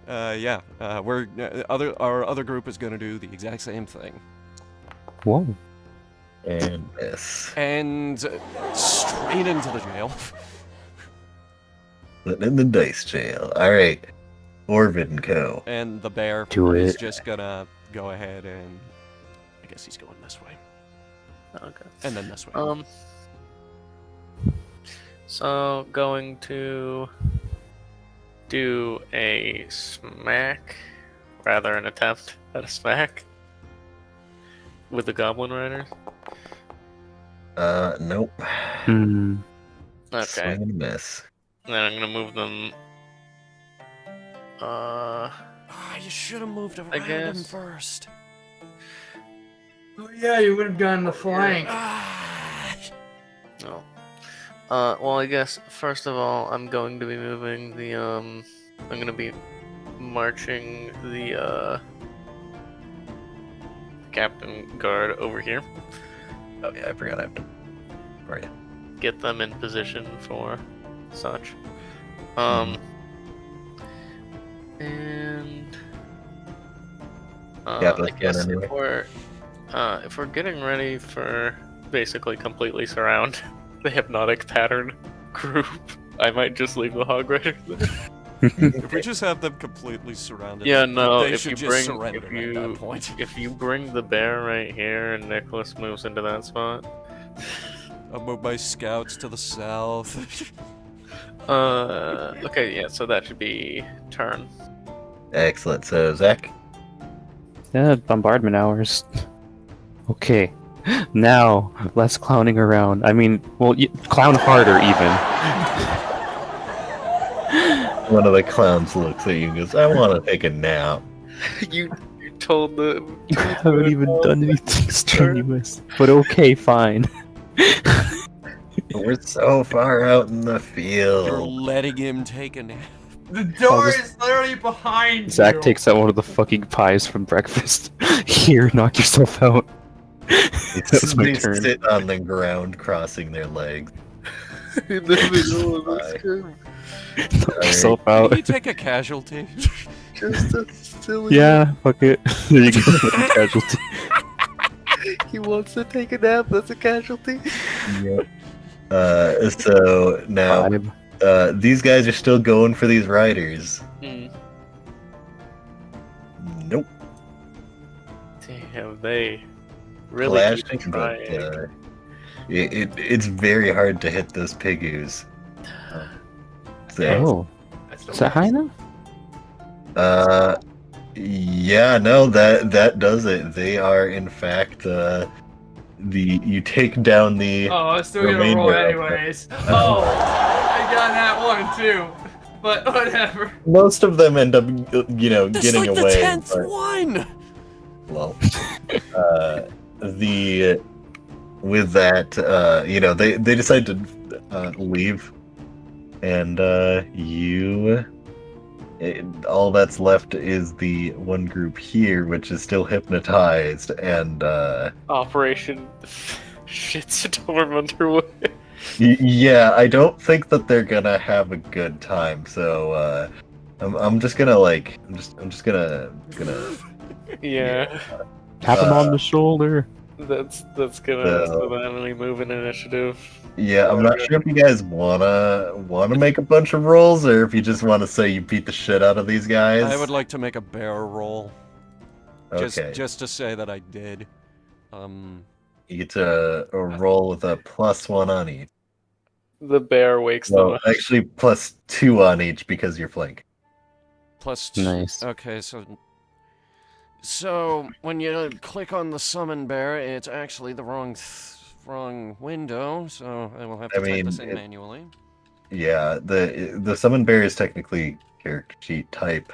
Yeah. Our other group is gonna do the exact same thing. Whoa. And miss. And straight into the jail. In the dice jail. All right. Orvid and Co. And the bear Do is it. just gonna go ahead and I guess he's going this way. Okay. And then this way. So going to do a smack, rather an attempt at a smack with the Goblin Riders. Nope. Hmm. Okay. Swing and a miss. Then I'm gonna move them. You should have moved around him guess. first. Oh yeah, you would have gotten the flank. No. Well, I guess first of all, I'm going to be moving the I'm gonna be marching the Captain Guard over here. Oh yeah, I forgot I have to. For you. Get them in position for such. And Yeah, I that's guess good anyway. if we're getting ready for basically completely surround the hypnotic pattern group, I might just leave the Hog Riders there. If we just have them completely surrounded, Yeah, no. they If should you just bring, surrender if you, at that point. if you bring the bear right here and Nicholas moves into that spot, I'll move my scouts to the south. okay, yeah. So that should be turn. Excellent. So Zach. Yeah, bombardment hours. Okay. Now, less clowning around. I mean, well, clown harder, even. One of the clowns looks at you and goes, "I want to take a nap." you told the. I haven't even done anything strenuous. But okay, fine. We're so far out in the You're field. letting him take a nap. The door just- is literally behind you. Zach takes out one of the fucking pies from breakfast. Here, knock yourself out. That's my They turn. sit on the ground, crossing their legs. In the middle of Bye. this game. Knock yourself out. Can you take a casualty? Just a silly. Yeah, fuck it. There you go, casualty. He wants to take a nap. That's a casualty. Yep. So now, Vibe. these guys are still going for these riders. Nope. Damn, they really Clashing, keep but trying. it's very hard to hit those pigus. So, Oh, is that high enough? yeah, no, that does it. They are in fact you take down the. Oh, I was still gonna roll remainder of it. anyways. Oh, I got that one too. But whatever. Most of them end up, That's getting like away. the 10th but- one! Well, with that, they decide to leave, and all that's left is the one group here, which is still hypnotized, and Operation Shitstorm underway. yeah, I don't think that they're gonna have a good time. So I'm just gonna I'm just gonna Yeah, Tap him on the shoulder. that's gonna So- the enemy moving initiative. Yeah, I'm not sure if you guys wanna make a bunch of rolls, or if you just want to say you beat the shit out of these guys. I would like to make a bear roll. Okay, Just to say that I did. you get to roll with a +1 on each. The bear wakes them Well, up. actually +2 on each because you're flank. Plus Nice. Okay, so when you click on the summon bear, it's actually the wrong window, so I will have to I type mean, this in it- manually. Yeah, the summon bear is technically character sheet type,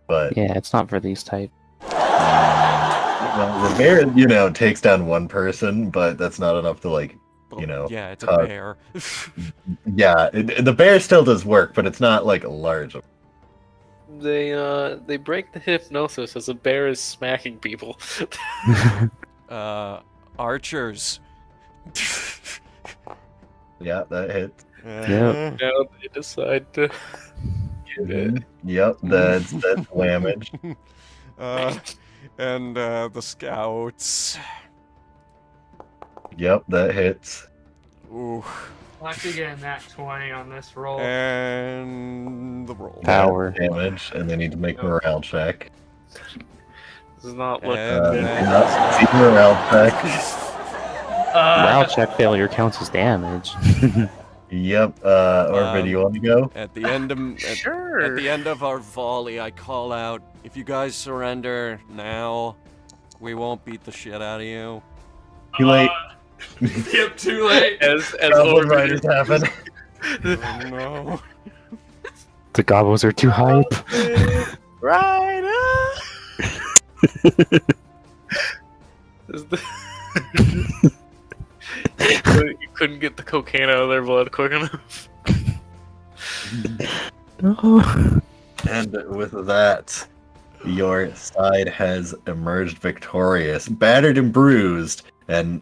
but Yeah, it's not for these type. well, the bear, you know, takes down one person, but that's not enough to like, you know, yeah, it's a cause- bear. Yeah, the bear still does work, but it's not like large. They break the hypnosis as a bear is smacking people. Archers. Yeah, that hits. Yep. Now they decide to get it. Yep, that's damage. And the scouts. Yep, that hits. Ooh. Once again, that 20 on this roll. And the roll. Power. Damage, and they need to make a morale check. This is not looking And good. that See morale check. Morale check failure counts as damage. Yep, Orvid, you want to go? at the end of Sure. at the end of our volley, I call out, "If you guys surrender now, we won't beat the shit out of you." Too late. Yep, too late. As Goblin Orvid Riders happen. Oh, no. The gobbles are too hype. Rider. Is the- you couldn't get the cocaine out of their blood quick enough. No. And with that, your side has emerged victorious, battered and bruised, and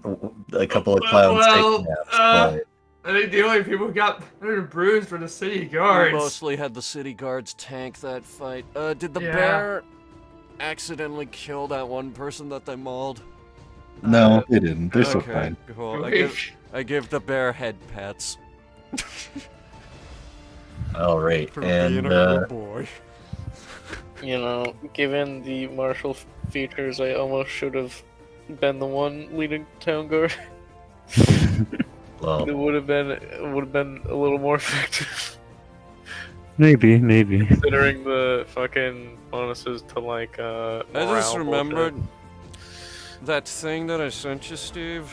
a couple of clowns Well, taking naps. I think the only people who got bruised were the city We guards. mostly had the city guards tank that fight. Did the Yeah. bear accidentally kill that one person that they mauled? No, they didn't. They're still Okay, fine. cool. I give the bear head pats All right, for being and a good boy. You know, given the martial features, I almost should have been the one leading town guard. well, It would have been a little more effective, Maybe. considering the fucking bonuses to like I just morale remembered bullshit. that thing that I sent you, Steve.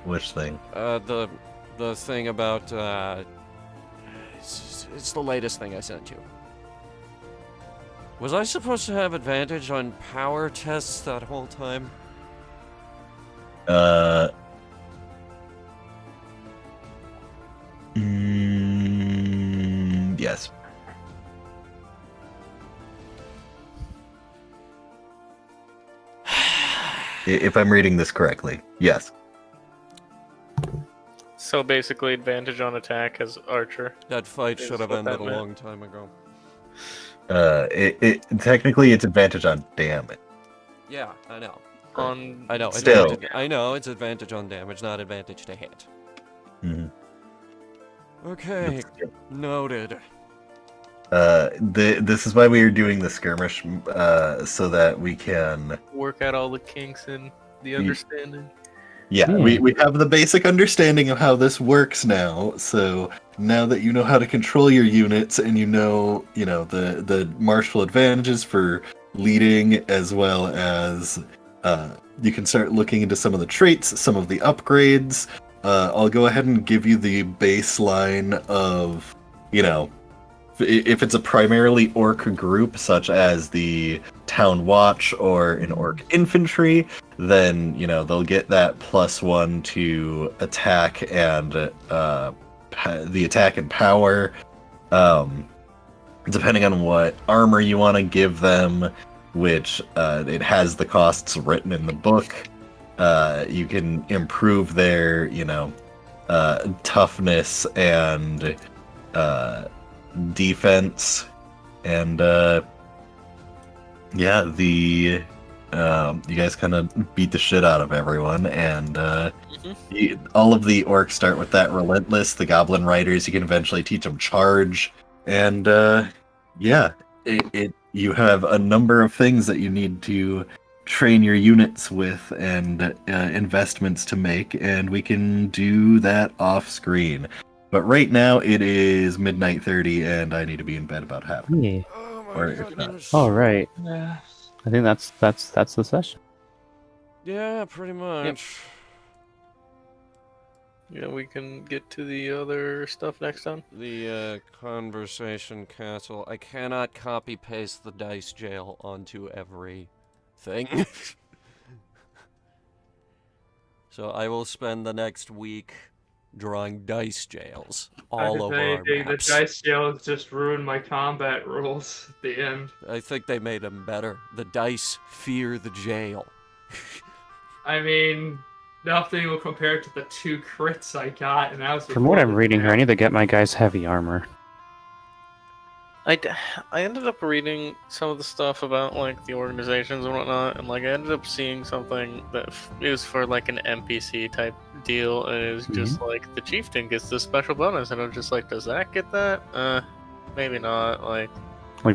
which thing? The thing about it's the latest thing I sent you. Was I supposed to have advantage on power tests that whole time? Yes. If I'm reading this correctly, yes. So basically, advantage on attack as archer. That fight Is should have what ended that a meant. long time ago. Technically it's advantage on damage. Yeah, I know. On I know. Still. I know it's advantage on damage, not advantage to hit. Mhm. Okay, noted. This is why we are doing the skirmish, so that we can. work out all the kinks and the understanding. Yeah, Yeah. we have the basic understanding of how this works now. So now that you know how to control your units and you know the martial advantages for leading, as well as you can start looking into some of the traits, some of the upgrades. I'll go ahead and give you the baseline of, if it's a primarily orc group, such as the Town Watch or an orc infantry, then they'll get that +1 to attack and the attack and power, depending on what armor you want to give them, which it has the costs written in the book. You can improve their toughness and defense, and you guys kind of beat the shit out of everyone, and all of the orcs start with that relentless. The goblin riders, you can eventually teach them charge, and you have a number of things that you need to train your units with, and investments to make, and we can do that off screen. But right now it is midnight 30, and I need to be in bed about half. Yeah. Oh Or my if not. goodness. All right. I think that's the session. Yeah, pretty much. Yeah, we can get to the other stuff next time. The conversation castle. I cannot copy paste the dice jail onto every thing. So I will spend the next week drawing dice jails all over our The maps. dice jails just ruined my combat rules at the end. I think they made them better. The dice fear the jail. I mean, nothing will compare to the 2 crits I got, and that was From what before I'm the reading here, I jail. need to get my guys heavy armor. I ended up reading some of the stuff about like the organizations and whatnot, and like I ended up seeing something that is for like an NPC type deal, and it was just like the chieftain gets this special bonus, and I'm just like, does that get that? Maybe not. Like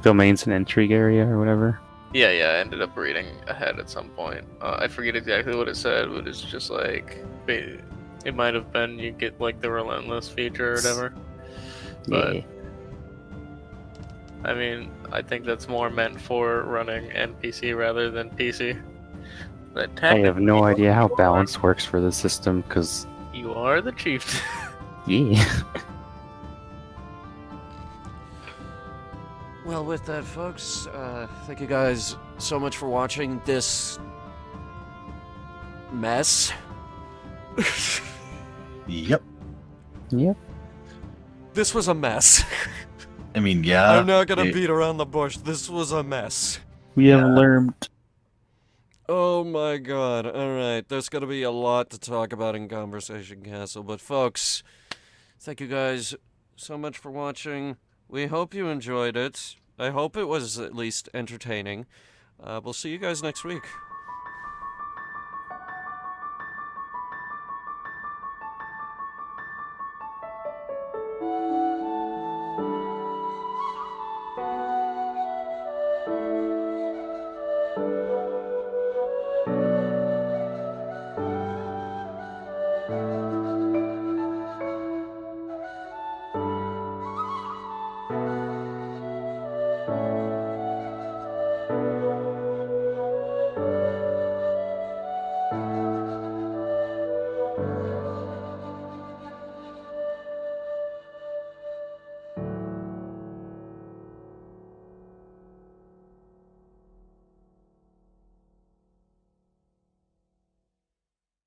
domains and intrigue area or whatever. yeah, I ended up reading ahead at some point. I forget exactly what it said, but it's just like it might have been you get like the relentless feature or whatever. But Yeah. I mean, I think that's more meant for running NPC rather than PC. But I have no technically, idea how balance works for this system, because you are the chieftain. yeah. Well, with that, folks, thank you guys so much for watching this mess. Yep. Yep. This was a mess. I mean, yeah. I'm not gonna it- beat around the bush. This was a mess. We have learned. Oh my god. Alright, there's gonna be a lot to talk about in Conversation Castle. But folks, thank you guys so much for watching. We hope you enjoyed it. I hope it was at least entertaining. We'll see you guys next week.